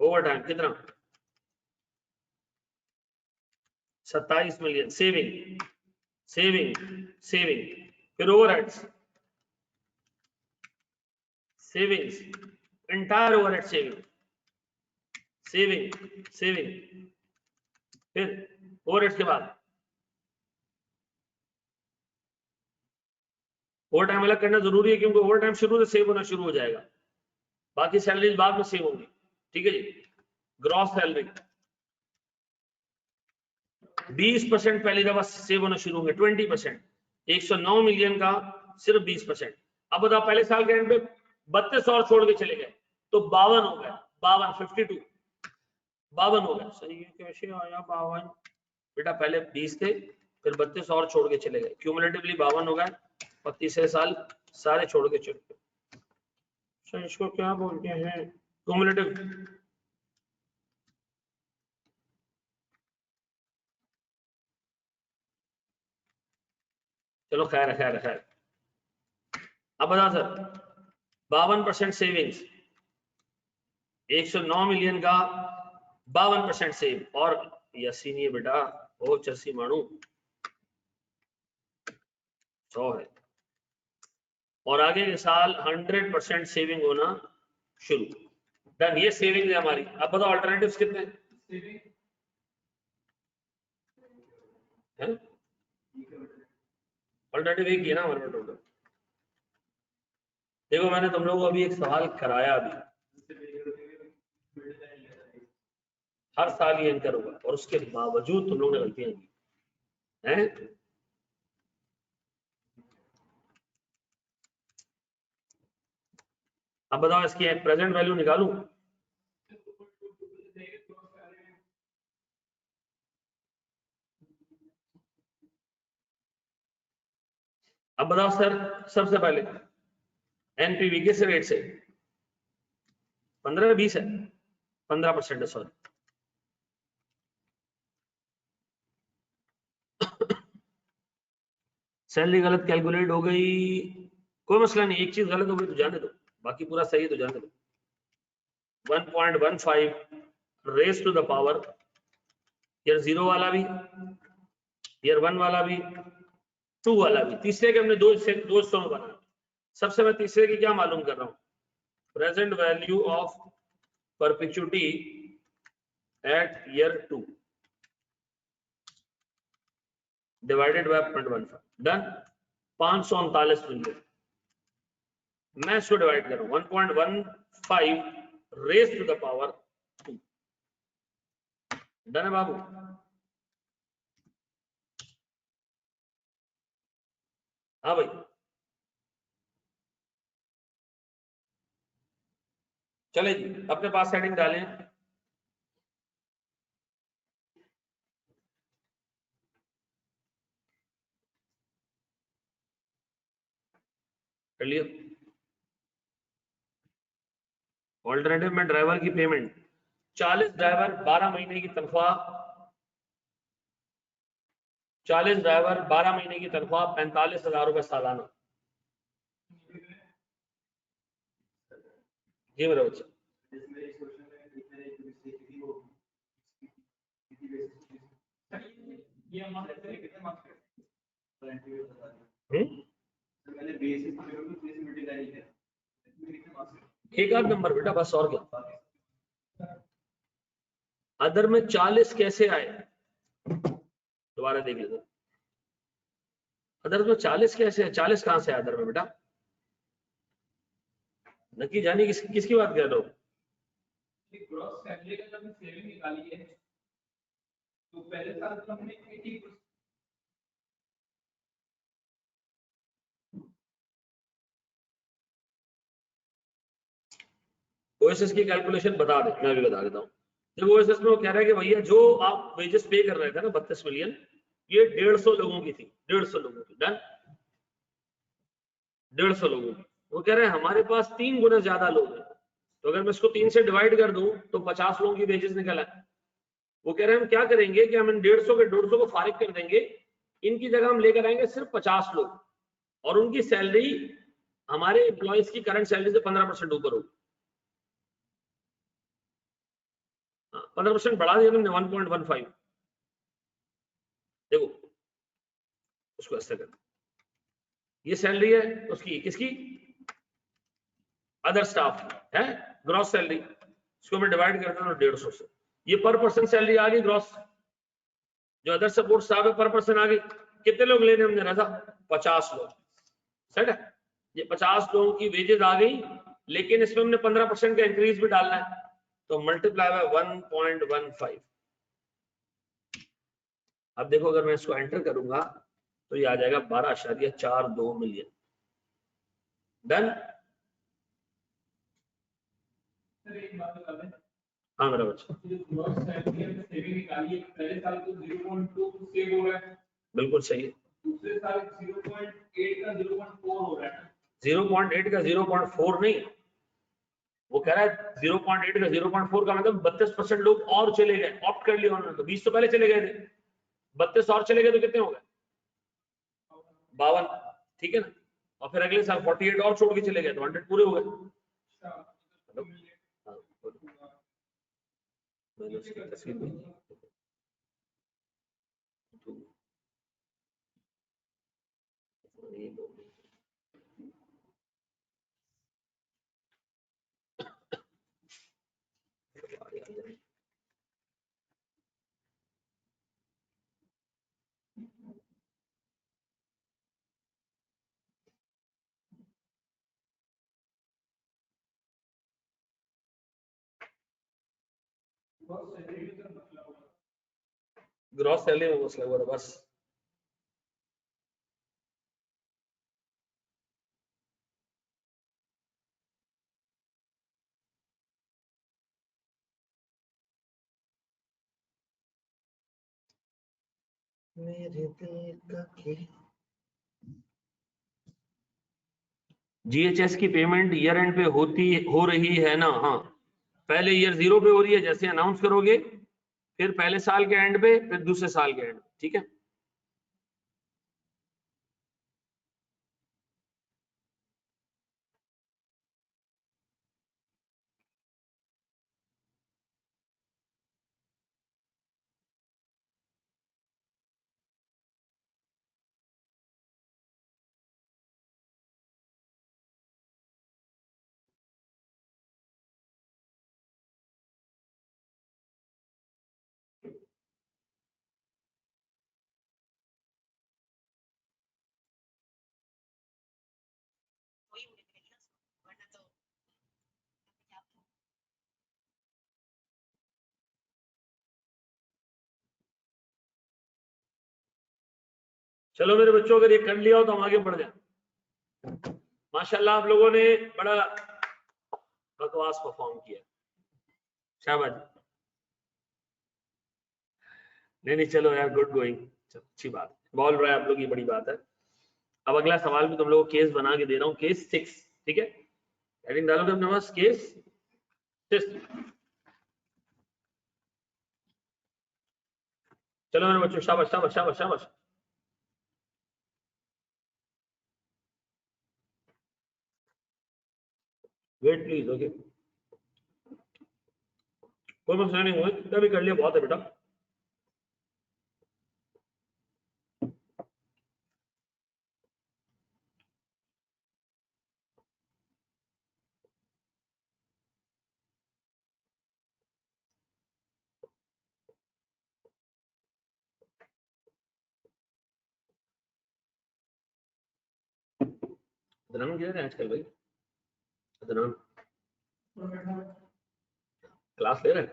ओवर टाइम कितना 27 मिलियन सेविंग सेविंग सेविंग। फिर overheads savings, entire overhead saving saving saving. फिर ओवरहेड्स के बाद ओवर टाइम अलग करना जरूरी है क्योंकि ओवर टाइम शुरू से सेव होना शुरू हो जाएगा, बाकी सैलरी बाद में सेव होगी, ठीक है जी। ग्रॉस सैलरी 20% पहली दफा सेव होना शुरू होंगे, 20%, 109 मिलियन का सिर्फ 20%। अब बताओ पहले साल के एंड पे 32 और छोड़ के चले गए तो 52 हो गया, 52 52 हो गया। सही है, कैसे आया 52 बेटा, पहले 20 थे फिर 32 और छोड़ के चले गए, क्यूमुलेटिवली 52 हो गए, 32 साल सारे छोड़ के चले गए। सर इसको क्या बोलते हैं क्यूमुलेटिव, चलो खैर खैर खैर। अब बता सर 52% सेविंग्स, 109 मिलियन का 52% सेव, और यसी नहीं है बेटा ओ चसी मानू 100 है, और आगे के साल 100% सेविंग होना शुरू। डन, ये सेविंग है हमारी। अब बताओ अल्टरनेटिव्स कितने हैं, अल्टरनेटिव एक ही है ना हमारे टोटल। देखो मैंने तुम लोगों को अभी एक सवाल कराया, अभी हर साल ये एंकर होगा और उसके बावजूद तुम लोगों ने गलतियां की हैं। अब बताओ इसकी प्रेजेंट वैल्यू निकालूं, अब बताओ सर सबसे पहले एनपीवी किस रेट से 15-20 है, 15% है सॉरी। सैलरी गलत कैलकुलेट हो गई, कोई मसला नहीं, एक चीज गलत हो गई तो जाने दो, बाकी पूरा सही है तो जाने दो। 1.15 raise to the power year 0 वाला भी, ईयर 1 वाला भी, 2 वाला भी। तीसरे के हमने दो हिस्सों में बना। सबसे मैं तीसरे की क्या मालूम कर रहा हूँ, present value of perpetuity at year 2 divided by 0.15 done. 539 million. मैं इसको डिवाइड कर रहा हूँ 1.15 raise to the power 2। Done है बाबू। हाँ भाई, चले जी अपने पास सेटिंग डालें। कर लिया। ऑल्टरनेटिव में ड्राइवर की पेमेंट 40 ड्राइवर 12 महीने की तनख्वाह, 40 ड्राइवर 12 महीने की तनख्वाह 45,000 रुपए सालाना। जी मेरे बच्चे। एक आध नंबर बेटा बस, और क्या। अदर में 40 कैसे आए, दोबारा देख लीजिए। अदर में 40 कैसे है, 40 कहां से आया अदर में बेटा? नकी जानी किसकी बात कर रहे हो? ग्रॉस सैलरी का जब सेविंग निकाली है तो पहले साल तो हमने 80% ओएसएस की कैलकुलेशन बता दे, मैं भी बता देता हूँ। जब ओएसएस में वो कह रहा है कि भैया जो आप वेजेस पे कर रहे थे ना 32 मिलियन, ये 150 लोगों की थी, 150 लोगों की। डन, 150 लोगों की। वो कह रहे हैं हमारे पास 3 गुना ज्यादा लोग हैं, तो अगर मैं इसको 3 से डिवाइड कर दूं तो 50 लोगों की वेजेस निकल आए। वो कह रहे हैं हम क्या करेंगे कि हम इन 150 के 150 को फारिग कर देंगे, इनकी जगह हम लेकर आएंगे सिर्फ 50 लोग, और उनकी सैलरी हमारे एम्प्लॉयज की करंट सैलरी से 15% ऊपर होगी। 15% बढ़ा दिया तुमने 1.15। देखो उसको ऐसे कर, ये सैलरी है उसकी, किसकी? अदर स्टाफ है, ग्रॉस सैलरी। इसको मैं डिवाइड करता हूँ 150 से, ये पर पर्सन सैलरी आ गई ग्रॉस। जो अदर सपोर्ट स्टाफ है पर पर्सन आ गई। कितने लोग लेने हमने रहा था? 50 लोग। सेट है, ये 50 लोगों की वेजेस आ गई, लेकिन इसमें हमने 15% का इंक्रीज भी डालना है, तो मल्टीप्लाई बाय 1.15। अब देखो अगर मैं इसको एंटर करूंगा तो ये आ जाएगा 12.42 मिलियन। डन। हाँ मेरा बच्चा, बिल्कुल सही है। दूसरे साल 0.8 का 0.4 हो रहा है। 0.8 का 0.4 नहीं, वो कह रहा है 0.8 का 0.4 का मतलब 32% लोग और चले गए, ऑप्ट कर लिया उन्होंने। तो 20 तो पहले चले गए थे, 32 और चले गए तो कितने हो गए? 52। ठीक है ना, और फिर अगले साल 48 और छोड़ के चले गए तो 100 पूरे हो गए। मैंने उसकी तस्वीर भेजी। ग्रॉस सैलरी में मसला हुआ था बस। मेरे दिल का खेल। जीएचएस की पेमेंट ईयर एंड पे हो रही है ना? हाँ, पहले ईयर 0 पे हो रही है, जैसे अनाउंस करोगे, फिर पहले साल के एंड पे, फिर दूसरे साल के एंड। ठीक है। चलो मेरे बच्चों, अगर ये कर लिया हो तो हम आगे बढ़ जाए। माशाल्लाह आप लोगों ने बड़ा बकवास परफॉर्म किया, शाबाश। नहीं चलो यार, गुड गोइंग, अच्छी बात है, बोल रहा है आप लोग, ये बड़ी बात है। अब अगला सवाल भी तुम लोगों को केस बना के दे रहा हूँ, केस 6, ठीक है। हेडिंग डालोगे अपने पास, केस 6। चलो मेरे बच्चों, शाबाश शाबाश शाबाश शाबाश। वेट प्लीज, ओके, कोई मसला नहीं हुआ, इतना भी कर लिया बहुत है बेटा। अदनान किधर है आजकल भाई? अदनान क्लास ले रहे हैं?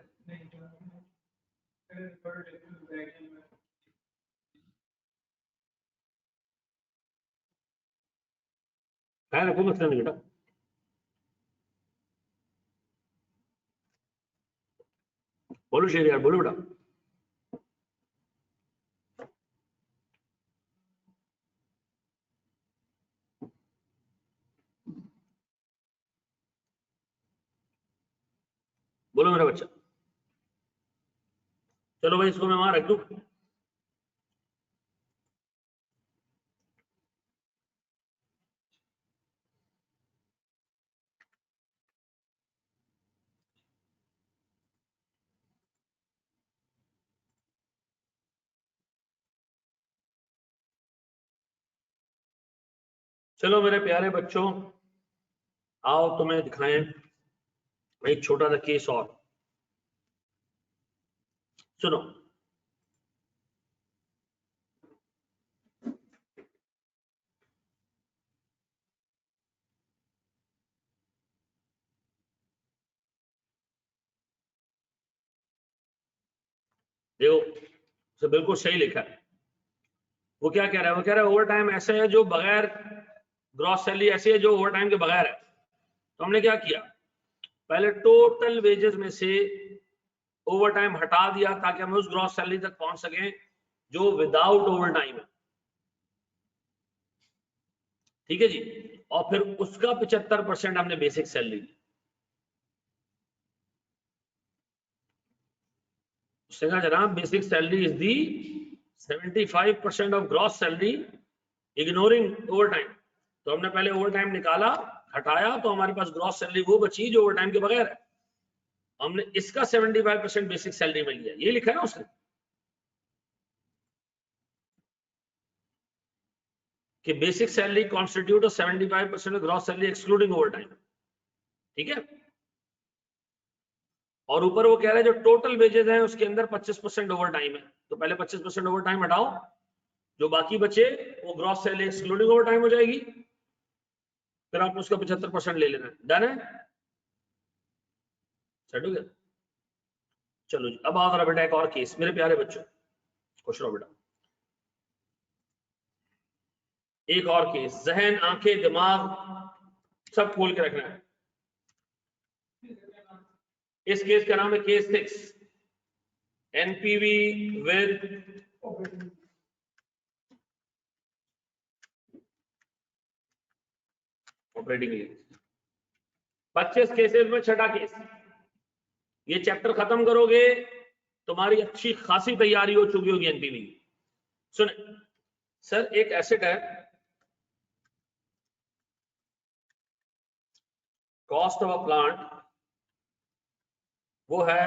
है, कोई मसला नहीं बेटा। बोलो शेर यार, बोलो बेटा। बोलो मेरा बच्चा। चलो भाई, इसको मैं वहां रख दूं। चलो मेरे प्यारे बच्चों, आओ तुम्हें दिखाएं एक छोटा सा केस और। सुनो, देखो, तो बिल्कुल सही लिखा है। वो क्या कह रहा है? वो कह रहा है ओवर टाइम ऐसे है जो बगैर, ग्रॉस सैलरी ऐसी है जो ओवर टाइम के बगैर है। तो हमने क्या किया, पहले टोटल वेजेस में से ओवर टाइम हटा दिया ताकि हम उस ग्रॉस सैलरी तक पहुंच सकें जो विदाउट ओवर टाइम है, ठीक है जी। और फिर उसका 75% हमने बेसिक सैलरी दी। उसने कहा जनाब basic salary is the 75% of gross salary ignoring over time. तो हमने पहले ओवर टाइम निकाला, हटाया, तो हमारे पास ग्रॉस सैलरी वो बची जो ओवर टाइम के बगैर है। हमने इसका 75% बेसिक सैलरी में लिया, ये लिखा है ना उसने कि basic salary constitute 75% gross salary excluding over time, ठीक है। और ऊपर वो कह रहा है जो टोटल वेजेस हैं उसके अंदर 25% ओवर टाइम है, तो पहले 25% ओवर टाइम हटाओ, जो बाकी बचे वो gross salary excluding over time हो जाएगी, फिर आपने उसका 75% ले लेना है। डन है? सेट हो गया? चलो जी, अब आओ जरा बेटा एक और केस, मेरे प्यारे बच्चों खुश रहो बेटा। एक और केस, जहन, आंखें, दिमाग सब खोल के रखना है। इस केस का नाम है case 6, NPV with operating lease. 25 cases में छठा केस। ये चैप्टर खत्म करोगे तुम्हारी अच्छी खासी तैयारी हो चुकी होगी एनपीवी। सुने सर, एक एसेट है, कॉस्ट ऑफ अ प्लांट वो है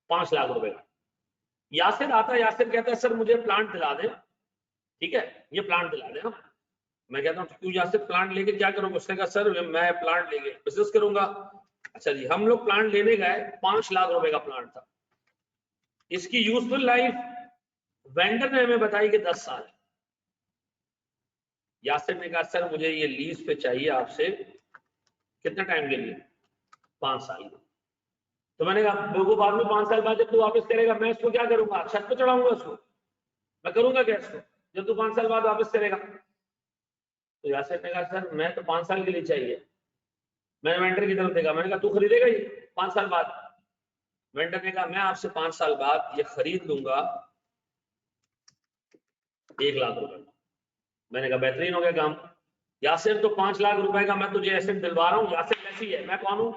5 लाख रुपए का। यासिर आता है, यासिर कहता है सर मुझे प्लांट दिला दे, ठीक है, ये प्लांट दिला दे। हम, मैं कहता हूँ तू यासिर प्लांट लेके क्या करोगे? उसने कहा सर मैं प्लांट लेके बिजनेस करूंगा। अच्छा जी, हम लोग प्लांट लेने गए, 5 लाख रुपए का प्लांट था। इसकी यूजफुल लाइफ वेंडर ने हमें बताई कि 10 साल। यासिर ने कहा सर मुझे ये लीज पे चाहिए आपसे, कितने टाइम के लिए? 5 साल। तो मैंने कहा बिल्कुल बाद में 5 साल बाद जब तू वापस करेगा मैं इसको क्या करूंगा? छत पे चढ़ाऊंगा उसको? मैं करूंगा क्या इसको जब तू 5 साल बाद वापस करेगा? तो यासिर ने कहा सर मैं तो 5 साल के लिए चाहिए। मैंने वेंडर की तरफ देखा, मैंने कहा तू खरीदेगा ये 5 साल बाद? वेंडर ने कहा मैं आपसे 5 साल बाद ये खरीद लूंगा 1 लाख रुपए। मैंने कहा बेहतरीन हो गया काम। यासिर तो 5 लाख रुपए का मैं तुझे एसेट दिलवा रहा हूँ, यासिर लेसी है, मैं कौन हूँ?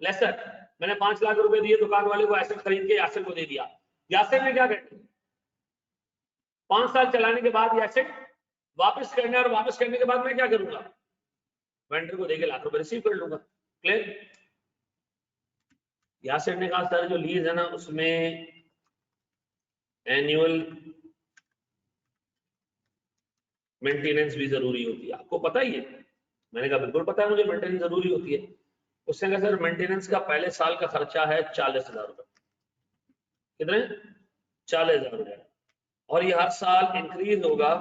लेसर। मैंने 5 लाख रुपए दिए दुकान वाले को, एसेट खरीद के यासिर को दे दिया। यासिर ने क्या करना, 5 साल चलाने के बाद ये एसेट वापस करना है, और वापस करने के बाद मैं क्या करूंगा? वेंडर को देके लाख रुपए रिसीव कर लूंगा। क्लियर? यासिर ने कहा सर जो लीज है ना उसमें एनुअल मेंटेनेंस भी जरूरी होती है, आपको पता ही है? मैंने कहा बिल्कुल पता है मुझे, मेंटेनेंस जरूरी होती है। उसने कहा सर मेंटेनेंस का पहले साल का खर्चा है 40,000 रुपए। कितने? 40,000 रुपए, और ये हर साल इंक्रीज होगा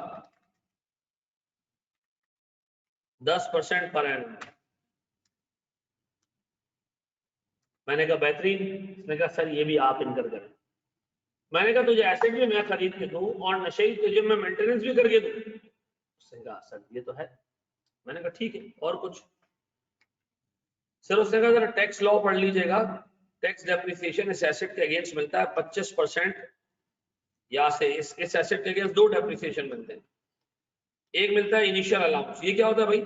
10% पर एनम। मैंने कहा बेहतरीन। उसने कहा सर ये भी आप इनकर करें। मैंने कहा तुझे एसेट भी मैं खरीद के दूं और नशे ही तुझे मैं मेंटेनेंस भी करके दूं? उसने कहा सर ये तो है। मैंने कहा ठीक है, और कुछ? सर उसने कहा जरा टैक्स लॉ पढ़ लीजिएगा, टैक्स डेप्रिसिएशन इस एसेट के अगेंस्ट मिलता है 25%, या से इस एसेट के अगेंस्ट 2 डेप्रिसिएशन मिलते हैं। एक मिलता है इनिशियल अलाउंस। ये क्या होता है भाई?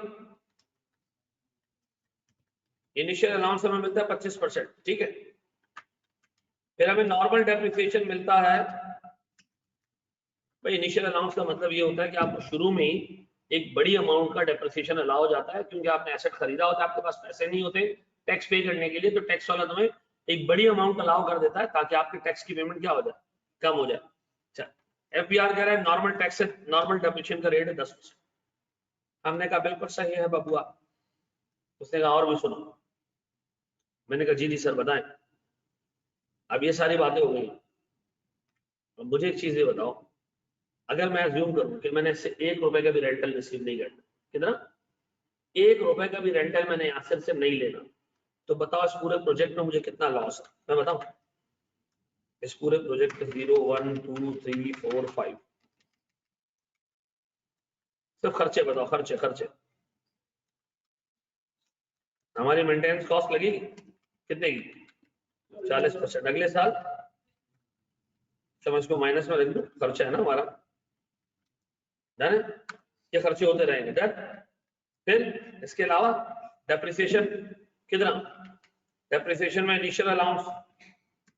इनिशियल अलाउंस हमें मिलता है 25%, ठीक है। फिर हमें नॉर्मल डेप्रिसिएशन मिलता है। भाई इनिशियल अलाउंस का मतलब ये होता है कि आपको शुरू में ही एक बड़ी अमाउंट का डेप्रिसिएशन अलाउ हो जाता है, क्योंकि आपने एसेट खरीदा होता है, आपके पास पैसे नहीं होते टैक्स पे करने के लिए, तो टैक्स वाला तुम्हें एक बड़ी अमाउंट अलाउ कर देता है ताकि आपके टैक्स की पेमेंट क्या हो जाए, कम हो जाए। अच्छा, एफबीआर कह रहा है नॉर्मल टैक्स से नॉर्मल डेप्रिसिएशन का रेट है 10%। हमने कहा बिल्कुल सही है बबुआ। उसने कहा और भी सुनो। मैंने कहा जी जी सर बताएं। अब ये सारी बातें हो गई, अब मुझे एक चीज ये बताओ, अगर मैं अज्यूम करूं कि मैंने इससे 1 रुपए का भी रेंटल रिसीव नहीं करना, कितना? 1 रुपए का भी रेंटल मैंने यासिर से नहीं लेना, तो बताओ इस पूरे प्रोजेक्ट में मुझे कितना लॉस है? मैं बताऊं इस पूरे प्रोजेक्ट में 0 1 2 3 4 5 सिर्फ खर्चे बताओ, खर्चे खर्चे। हमारी मेंटेनेंस कॉस्ट लगेगी कितने की? 40%। अगले साल समझ को माइनस में रख दो, खर्चा है ना हमारा, डन है? ये खर्चे होते रहेंगे, डन। फिर इसके अलावा डेप्रिसिएशन कितना? डेप्रिसिएशन में इनिशियल अलाउंस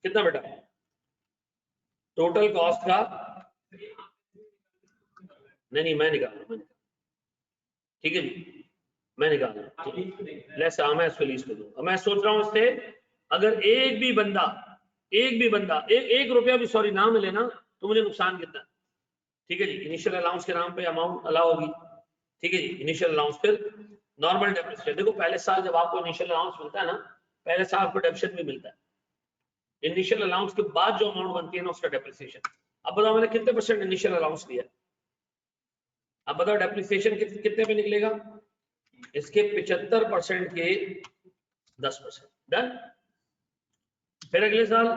कितना बेटा? टोटल कॉस्ट का नहीं मैं निकाल रहा हूं, ठीक है जी, मैं निकाल रहा हूं। लेस मैं इसको लीज पे दूंगा। मैं सोच रहा हूं इससे अगर एक भी बंदा एक रुपया भी सॉरी ना मिले ना, तो मुझे नुकसान कितना? ठीक है जी, इनिशियल अलाउंस के नाम पे अमाउंट अलाउ होगी, ठीक है जी, इनिशियल अलाउंस। फिर नॉर्मल डेप्रिसिएशन, देखो पहले साल जब आपको इनिशियल अलाउंस मिलता है ना, पहले साल आपको डेप्रिसिएशन भी मिलता है, इनिशियल अलाउंस के बाद जो अमाउंट बनती है ना उसका डेप्रिसिएशन। अब बताओ मैंने कितने परसेंट इनिशियल अलाउंस लिया? अब बताओ डेप्रिसिएशन कितने पे निकलेगा? इसके 75% के 10%, डन। फिर अगले साल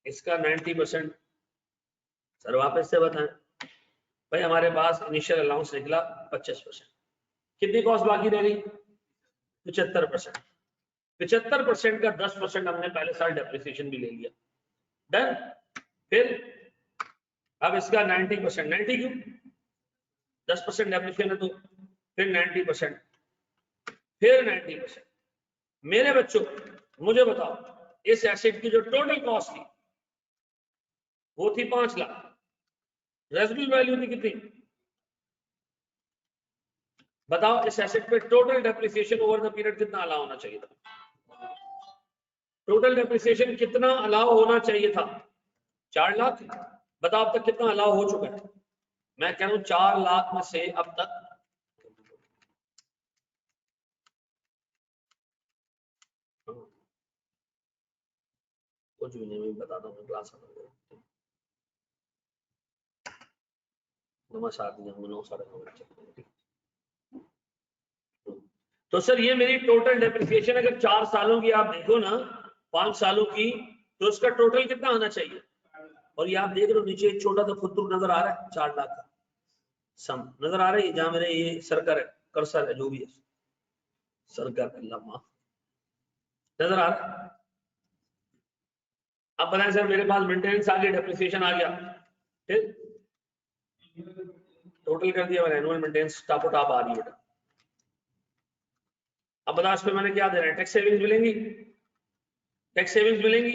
इसका 90%। सर वापस से बताएं। भाई हमारे पास इनिशियल अलाउंस निकला 25%, कितनी कॉस्ट बाकी रह गई? 75%। 75% का 10% हमने पहले साल डेप्रिसिएशन भी ले लिया, डन। फिर अब इसका 90%, 90 क्यों? 10% डेप्रिसिएशन है तो फिर 90%, फिर 90%। मेरे बच्चों मुझे बताओ इस एसेट की जो टोटल कॉस्ट थी वो थी 5 लाख, रेसिडुअल वैल्यू थी कितनी? बताओ इस एसेट पे total depreciation over the period कितना अलाउ होना चाहिए था? टोटल डेप्रिसिएशन कितना अलाउ होना चाहिए था? 4 लाख। बताओ अब तक कितना अलाउ हो चुका है? मैं कह रहा हूं 4 लाख में से अब तक कुछ भी नहीं, मैं बताता हूँ क्लास में। तो सर ये मेरी टोटल डेप्रिसिएशन अगर 4 सालों की आप देखो ना, 5 सालों की, तो उसका टोटल कितना आना चाहिए? और ये आप देख रहे हो नीचे एक छोटा सा फुत्तुर नजर आ रहा है 4 लाख का सम नजर आ रहा है, जहां मेरे ये सर्कल है, कर्सर है, जो भी है सर्कल लम्बा नजर आ रहा है। अब बताएं सर मेरे पास मेंटेनेंस आ गया, डेप्रिसिएशन आ गया, ठीक, टोटल कर दिया मैंने, एनुअल मेंटेनेंस टापो टाप आ रही है। अब बता इस पे मैंने क्या देना है, टैक्स सेविंग्स मिलेंगी, टैक्स सेविंग्स मिलेंगी।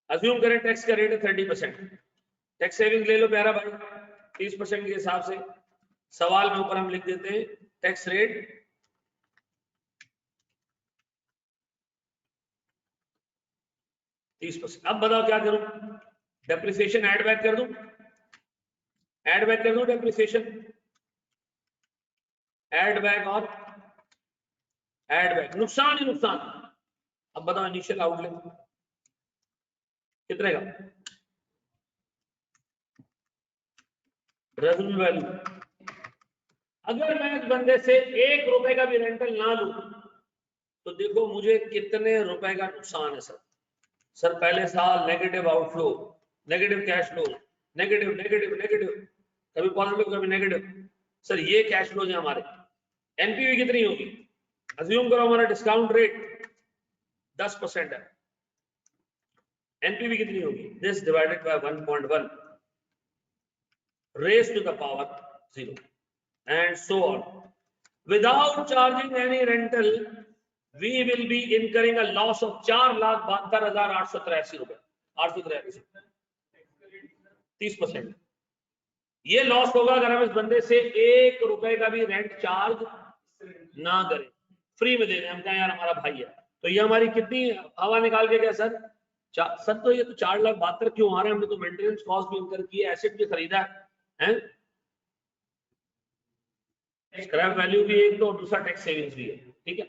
अज्यूम करें टैक्स का रेट है 30%, टैक्स सेविंग ले लो प्यारा भाई 30% के हिसाब से। सवाल में ऊपर हम लिख देते हैं टैक्स रेट 30%। अब बताओ क्या करूं, डेप्रिसिएशन ऐड बैक कर दूं, ऐड बैक कर दूं डेप्रिसिएशन, ऐड बैक और ऐड बैक, नुकसान ही नुकसान। अब बताओ इनिशियल आउटले कितने का, रेवेन्यू वैल्यू। अगर मैं इस बंदे से 1 रुपए का भी रेंटल ना लूं तो देखो मुझे कितने रुपए का नुकसान है सर। सर पहले साल negative outflow, negative cash flow, negative negative negative, कभी पॉजिटिव कभी नेगेटिव। सर ये कैश फ्लो है हमारे। एनपीवी कितनी होगी, अज्यूम करो हमारा डिस्काउंट रेट 10% है, एनपीवी कितनी होगी, this divided bye 1.1 raised to the power 0 and so on. Without charging any rental, we will be incurring a loss of 4,72,883 रुपए, 883 30%। ये लॉस होगा अगर हम इस बंदे से 1 रुपए का भी रेंट चार्ज ना करें, फ्री में दे दें, हम कहें यार हमारा भाई है। तो ये हमारी कितनी हवा निकाल के गया सर, सर तो ये तो 4,72,000 क्यों आ रहे हैं, हमने तो मेंटेनेंस कॉस्ट भी इनकर की है, एसेट भी खरीदा है, स्क्रैप वैल्यू भी एक तो, दूसरा टैक्स सेविंग्स भी है, ठीक है,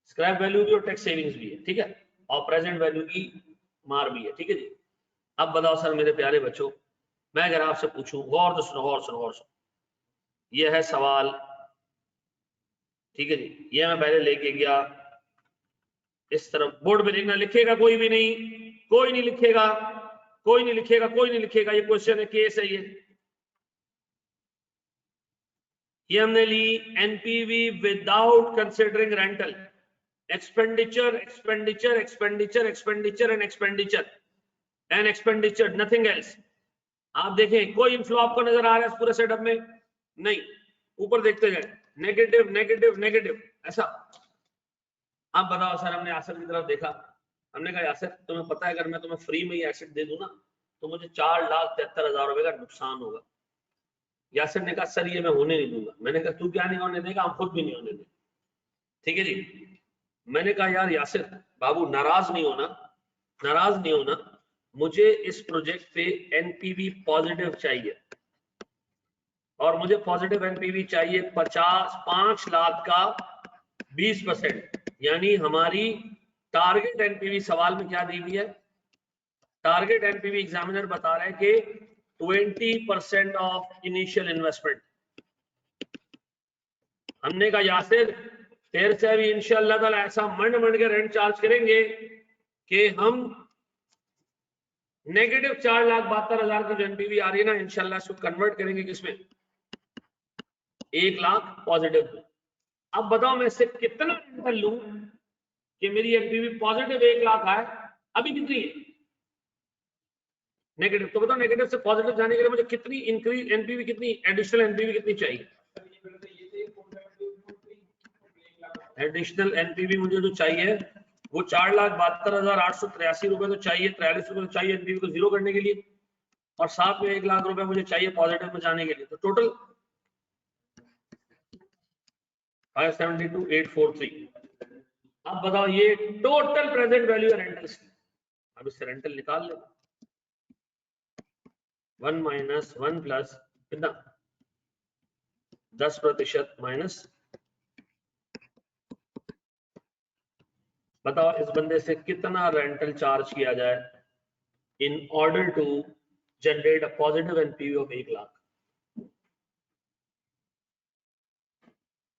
स्क्रैप वैल्यू भी और टैक्स सेविंग्स भी है, ठीक है, और प्रेजेंट वैल्यू की मार भी है, ठीक है जी। अब बताओ सर मेरे प्यारे बच्चों, मैं अगर आपसे पूछूं, गौर तो सुनो, गौर सुनो, गौर सुनो, ये है सवाल, ठीक है जी, ये मैं पहले लेके गया इस तरफ, बोर्ड पे लिखना, लिखेगा कोई भी नहीं, कोई नहीं लिखेगा, कोई नहीं लिखेगा, कोई नहीं लिखेगा, ये क्वेश्चन है, केस है ये हमने ली NPV without considering rental, expenditure expenditure expenditure expenditure and expenditure, nothing else. आप देखें कोई इनफ्लो आपको नजर आ रहा है इस पूरे सेटअप में, नहीं, ऊपर देखते जाए, नेगेटिव नेगेटिव नेगेटिव, ऐसा। आप बताओ सर, हमने एसेट की तरफ देखा, हमने कहा यासर तुम्हें पता है अगर मैं तुम्हें फ्री में ये एसेट दे दूं ना तो मुझे 4,73,000 रुपए का नुकसान होगा। यासर ने कहा सर ये मैं होने नहीं दूंगा। मैंने कहा तू क्या नहीं होने देगा, हम खुद भी नहीं होने देंगे, ठीक है जी। मैंने कहा यार यासिर बाबू नाराज नहीं होना, नाराज नहीं होना, मुझे इस प्रोजेक्ट पे एनपीवी पॉजिटिव चाहिए और मुझे पॉजिटिव एनपीवी चाहिए 5 लाख का 20%, यानी हमारी टारगेट एनपीवी सवाल में क्या दी हुई है, टारगेट एनपीवी एग्जामिनर बता रहे हैं कि 20% ऑफ इनिशियल इन्वेस्टमेंट। हमने कहा यासिर तेरे से अभी इंशाअल्लाह ताला ऐसा मंड के रेंट चार्ज करेंगे कि हम नेगेटिव 4,72,000 की जो एनपीवी आ रही है ना, इंशाल्लाह इसको कन्वर्ट करेंगे किसमें, 1 लाख पॉजिटिव। अब बताओ मैं इससे कितना रेंटल लूं कि मेरी एनपीवी पॉजिटिव 1 लाख आए, अभी कितनी है नेगेटिव, तो बताओ नेगेटिव से पॉजिटिव जाने के लिए मुझे कितनी इंक्रीज एनपीवी, कितनी एडिशनल एनपीवी कितनी चाहिए, एडिशनल एनपीवी मुझे जो चाहिए वो 4,72,883 रुपए तो चाहिए, 43 रुपए तो चाहिए एनपीवी को जीरो करने के लिए, और साथ में 1 लाख रुपए मुझे चाहिए पॉजिटिव में जाने के लिए, तो टोटल 572,843। अब बताओ ये टोटल प्रेजेंट वैल्यू है रेंटल्स की। अब इससे रेंटल निकाल ले, 1 माइनस 1 प्लस कितना 10% माइनस, बताओ इस बंदे से कितना रेंटल चार्ज किया जाए in order to generate a positive NPV of 1 lakh,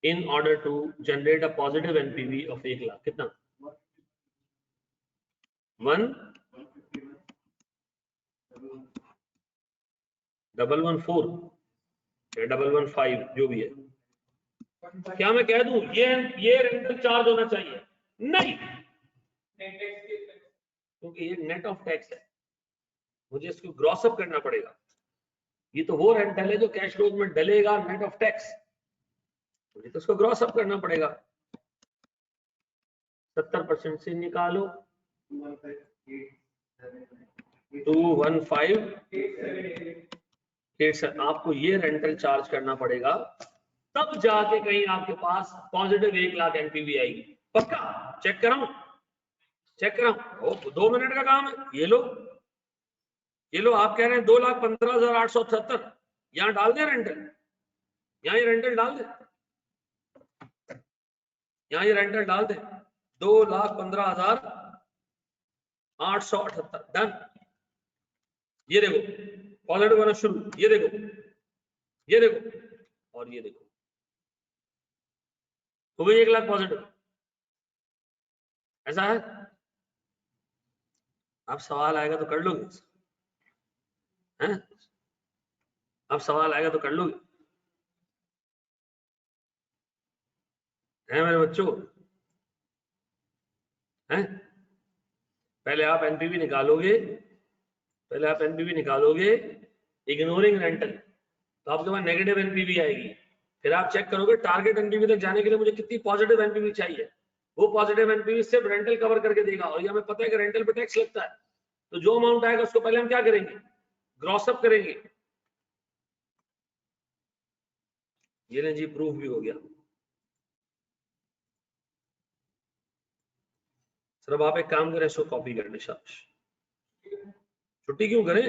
in order to generate a positive NPV of 1 lakh, कितना 1 114 या 115 जो भी है, क्या मैं कह दूं ये रेंटल चार्ज होना चाहिए? नहीं, क्योंकि ये नेट ऑफ टैक्स है, मुझे इसको ग्रॉस अप करना पड़ेगा। ये तो वो रेंटल है जो कैश फ्लो में डलेगा नेट ऑफ टैक्स, मुझे तो उसको ग्रॉस अप करना पड़ेगा। 70% से निकालो 215, आपको ये रेंटल चार्ज करना पड़ेगा, तब जाके कहीं आपके पास पॉजिटिव 1 लाख एनपीवी आएगी। पक्का? चेक कराऊं? चेक कराऊं? 2 मिनट का काम है। ये लो आप कह रहे हैं 2,15,878, यहां डाल दे रेंटल, यहां ये रेंटल डाल दे, यहां ये रेंटल डाल दे 2,15,878 डन। ये देखो पॉजिटिव आना शुरू, ये देखो और ये देखो हो गई 1 लाख पॉजिटिव। ऐसा है? अब सवाल आएगा तो कर लोगे हैं? अब सवाल आएगा तो कर लोगे हैं मेरे बच्चों? हैं? पहले आप एनपीवी निकालोगे, इग्नोरिंग रेंटल, तो आपके पास नेगेटिव एनपीवी आएगी। फिर आप चेक करोगे टारगेट एनपीवी तक जाने के लिए मुझे कितनी पॉजिटिव एनपीवी चाहिए। वो पॉजिटिव एनपीवी सिर्फ रेंटल कवर करके देगा, और ये हमें पता है कि रेंटल पे टैक्स लगता है, तो जो अमाउंट आएगा उसको पहले हम क्या करेंगे? ग्रॉस अप करेंगे। ये ले जी, प्रूफ भी हो गया। सर आप एक काम करें, इसको कॉपी कर लें। शाबाश, छुट्टी क्यों करें?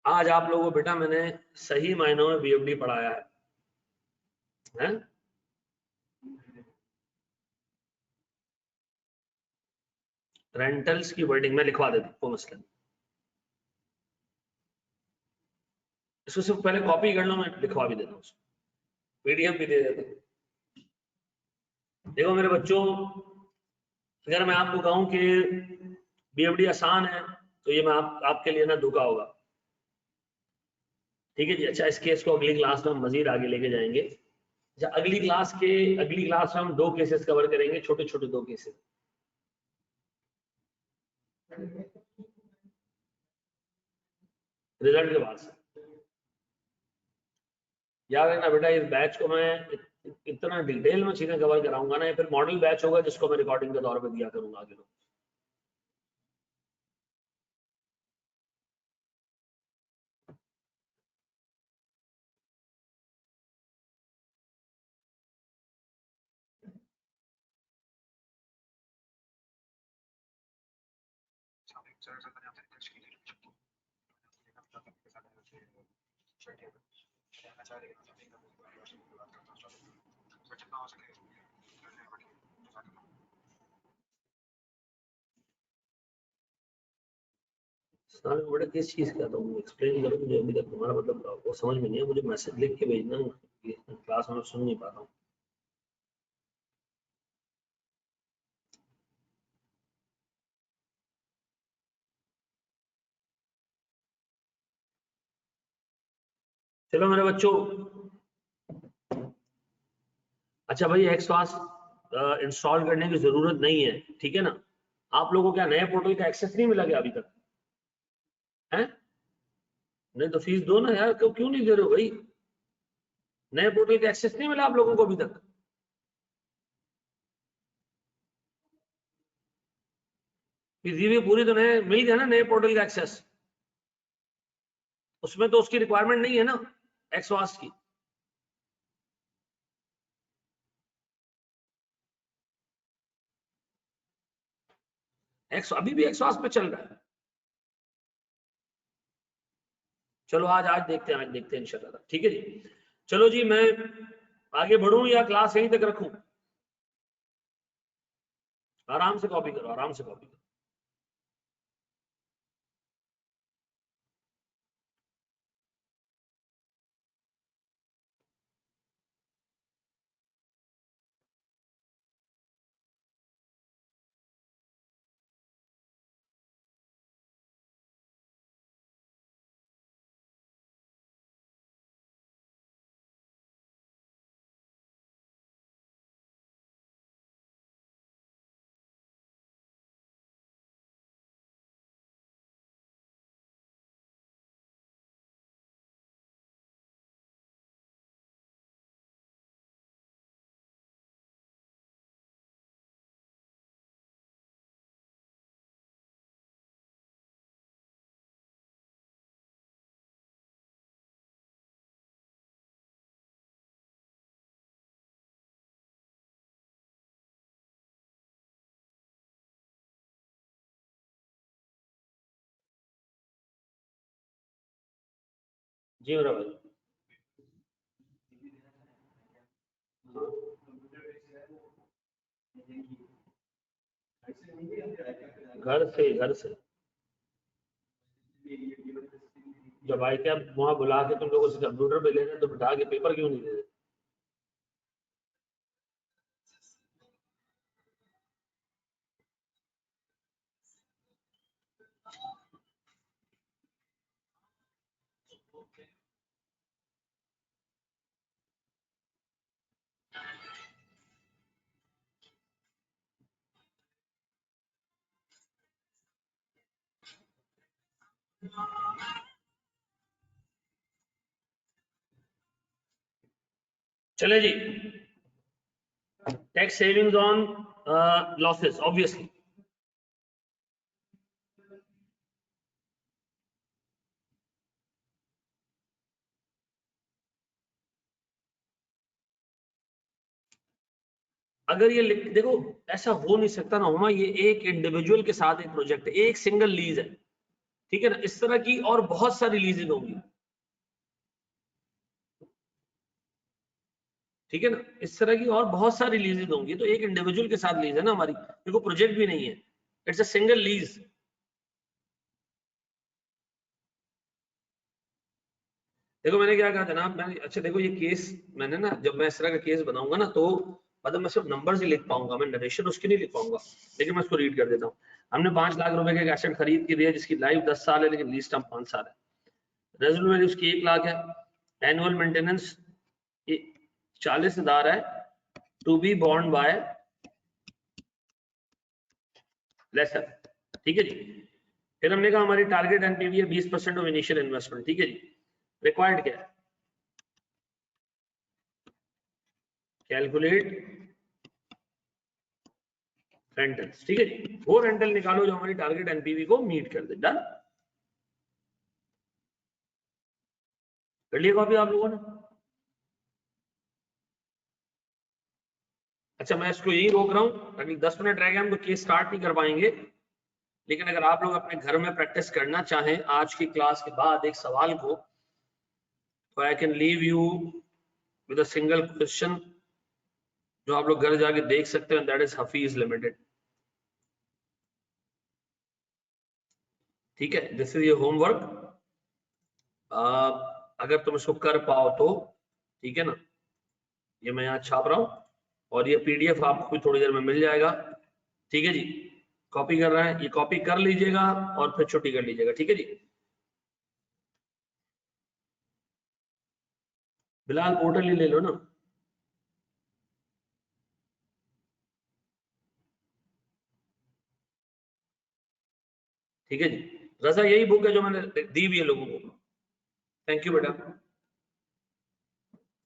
आज आप लोगों को बेटा मैंने सही मायनों में बीएफडी पढ़ाया है? रेंटल्स की वर्डिंग में लिखवा देता हूँ, मसला इसको सिर्फ पहले कॉपी कर लो, मैं लिखवा भी देता हूँ, पीडीएफ भी दे देता हूँ। देखो मेरे बच्चों, अगर मैं आपको कहूं कि बीएफडी आसान है, तो ये मैं आपके लिए ना धोखा होगा। ठीक है जी। अच्छा, इस केस को अगली क्लास में हम मजीद आगे लेके जाएंगे। अच्छा, अगली क्लास में हम 2 केसेस कवर करेंगे, छोटे छोटे 2 केसेस। रिजल्ट के बाद याद रखना बेटा, इस बैच को मैं इतना डिटेल में चीजें कवर कराऊंगा ना, या फिर मॉडल बैच होगा जिसको मैं रिकॉर्डिंग के तौर पर दिया करूंगा आगे लोग। सर बेटा किस चीज का, तो एक्सप्लेन करो मुझे, अभी तक तुम्हारा मतलब वो समझ में नहीं है, मुझे मैसेज लिख के भेजना, क्लास में सुन नहीं पा रहा हूँ। चलो मेरे बच्चों, अच्छा भाई एक्सवास इंस्टॉल करने की जरूरत नहीं है, ठीक है ना? आप लोगों को क्या नए पोर्टल का एक्सेस नहीं मिला क्या अभी तक? है? नहीं तो फीस दो ना यार, क्यों नहीं दे रहे हो भाई? नए पोर्टल का एक्सेस नहीं मिला आप लोगों को अभी तक? फीस पूरी तो नए मिल गया ना, नए पोर्टल का एक्सेस? उसमें तो उसकी रिक्वायरमेंट नहीं है ना एक्सवास की। अभी भी एक्सवास पे चल रहा है। चलो आज देखते हैं इंशाल्लाह। ठीक है जी। चलो जी, मैं आगे बढ़ूं या क्लास यहीं तक रखूं? आराम से कॉपी करो, आराम से कॉपी करो। जी मेरा भाई। घर से जब आई क्या वहां बुला के तुम लोगों से कंप्यूटर पे ले रहे तो बिठा के पेपर क्यों नहीं दे रहे? चले जी, tax savings on losses obviously. अगर ये देखो ऐसा हो नहीं सकता ना होमा, ये एक इंडिविजुअल के साथ एक प्रोजेक्ट है, एक सिंगल लीज है, ठीक है ना। इस तरह की और बहुत सारी लीजेज होंगी, ठीक है ना। इस तरह की और बहुत सारी लीजेज होंगी, तो एक इंडिविजुअल के साथ लीज है ना हमारी, देखो प्रोजेक्ट भी नहीं है, इट्स अ सिंगल लीज। देखो मैंने क्या कहा जनाब, मैंने अच्छा देखो ये केस मैंने ना, जब मैं इस तरह का केस बनाऊंगा ना तो मतलब मैं सिर्फ नंबर्स ही लिख पाऊंगा, मैं नरेशन उसकी नहीं लिख पाऊंगा, लेकिन मैं उसको रीड कर देता हूँ। हमने 5 लाख रुपए का एसेट खरीद के दिया जिसकी लाइफ 10 साल है लेकिन लीज टर्म 5 साल है। रेजल्ट वैल्यू उसकी 1 लाख है, एनुअल मेंटेनेंस 40,000 है, टू बी बॉन्ड बाय लेसर, ठीक है जी। फिर हमने कहा हमारी टारगेट एनपीवी है 20% ऑफ इनिशियल इन्वेस्टमेंट, ठीक है जी। रिक्वायर्ड क्या है, कैलकुलेट रेंटल्स, ठीक है जी। वो रेंटल निकालो जो हमारी टारगेट एनपीवी को मीट कर दे। डन, कर लिया कॉपी आप लोगों ने? अच्छा मैं इसको यही रोक रहा हूँ, अभी 10 मिनट रह गए, हम तो केस स्टार्ट नहीं कर पाएंगे, लेकिन अगर आप लोग अपने घर में प्रैक्टिस करना चाहें आज की क्लास के बाद एक सवाल को, तो I can leave you with a single question जो आप लोग घर जाके देख सकते हैं, दैट इज हफीज लिमिटेड, ठीक है। दिस इज योर होमवर्क, अगर तुम इसको कर पाओ तो ठीक है ना। ये मैं यहाँ छाप रहा हूँ और ये पीडीएफ आपको भी थोड़ी देर में मिल जाएगा, ठीक है जी। कॉपी कर रहे हैं, ये कॉपी कर लीजिएगा और फिर छुट्टी कर लीजिएगा, ठीक है जी। बिलाल पोर्टल ही ले लो ना। ठीक है जी, रजा यही बुक है जो मैंने दी भी है लोगों को। थैंक यू बेटा।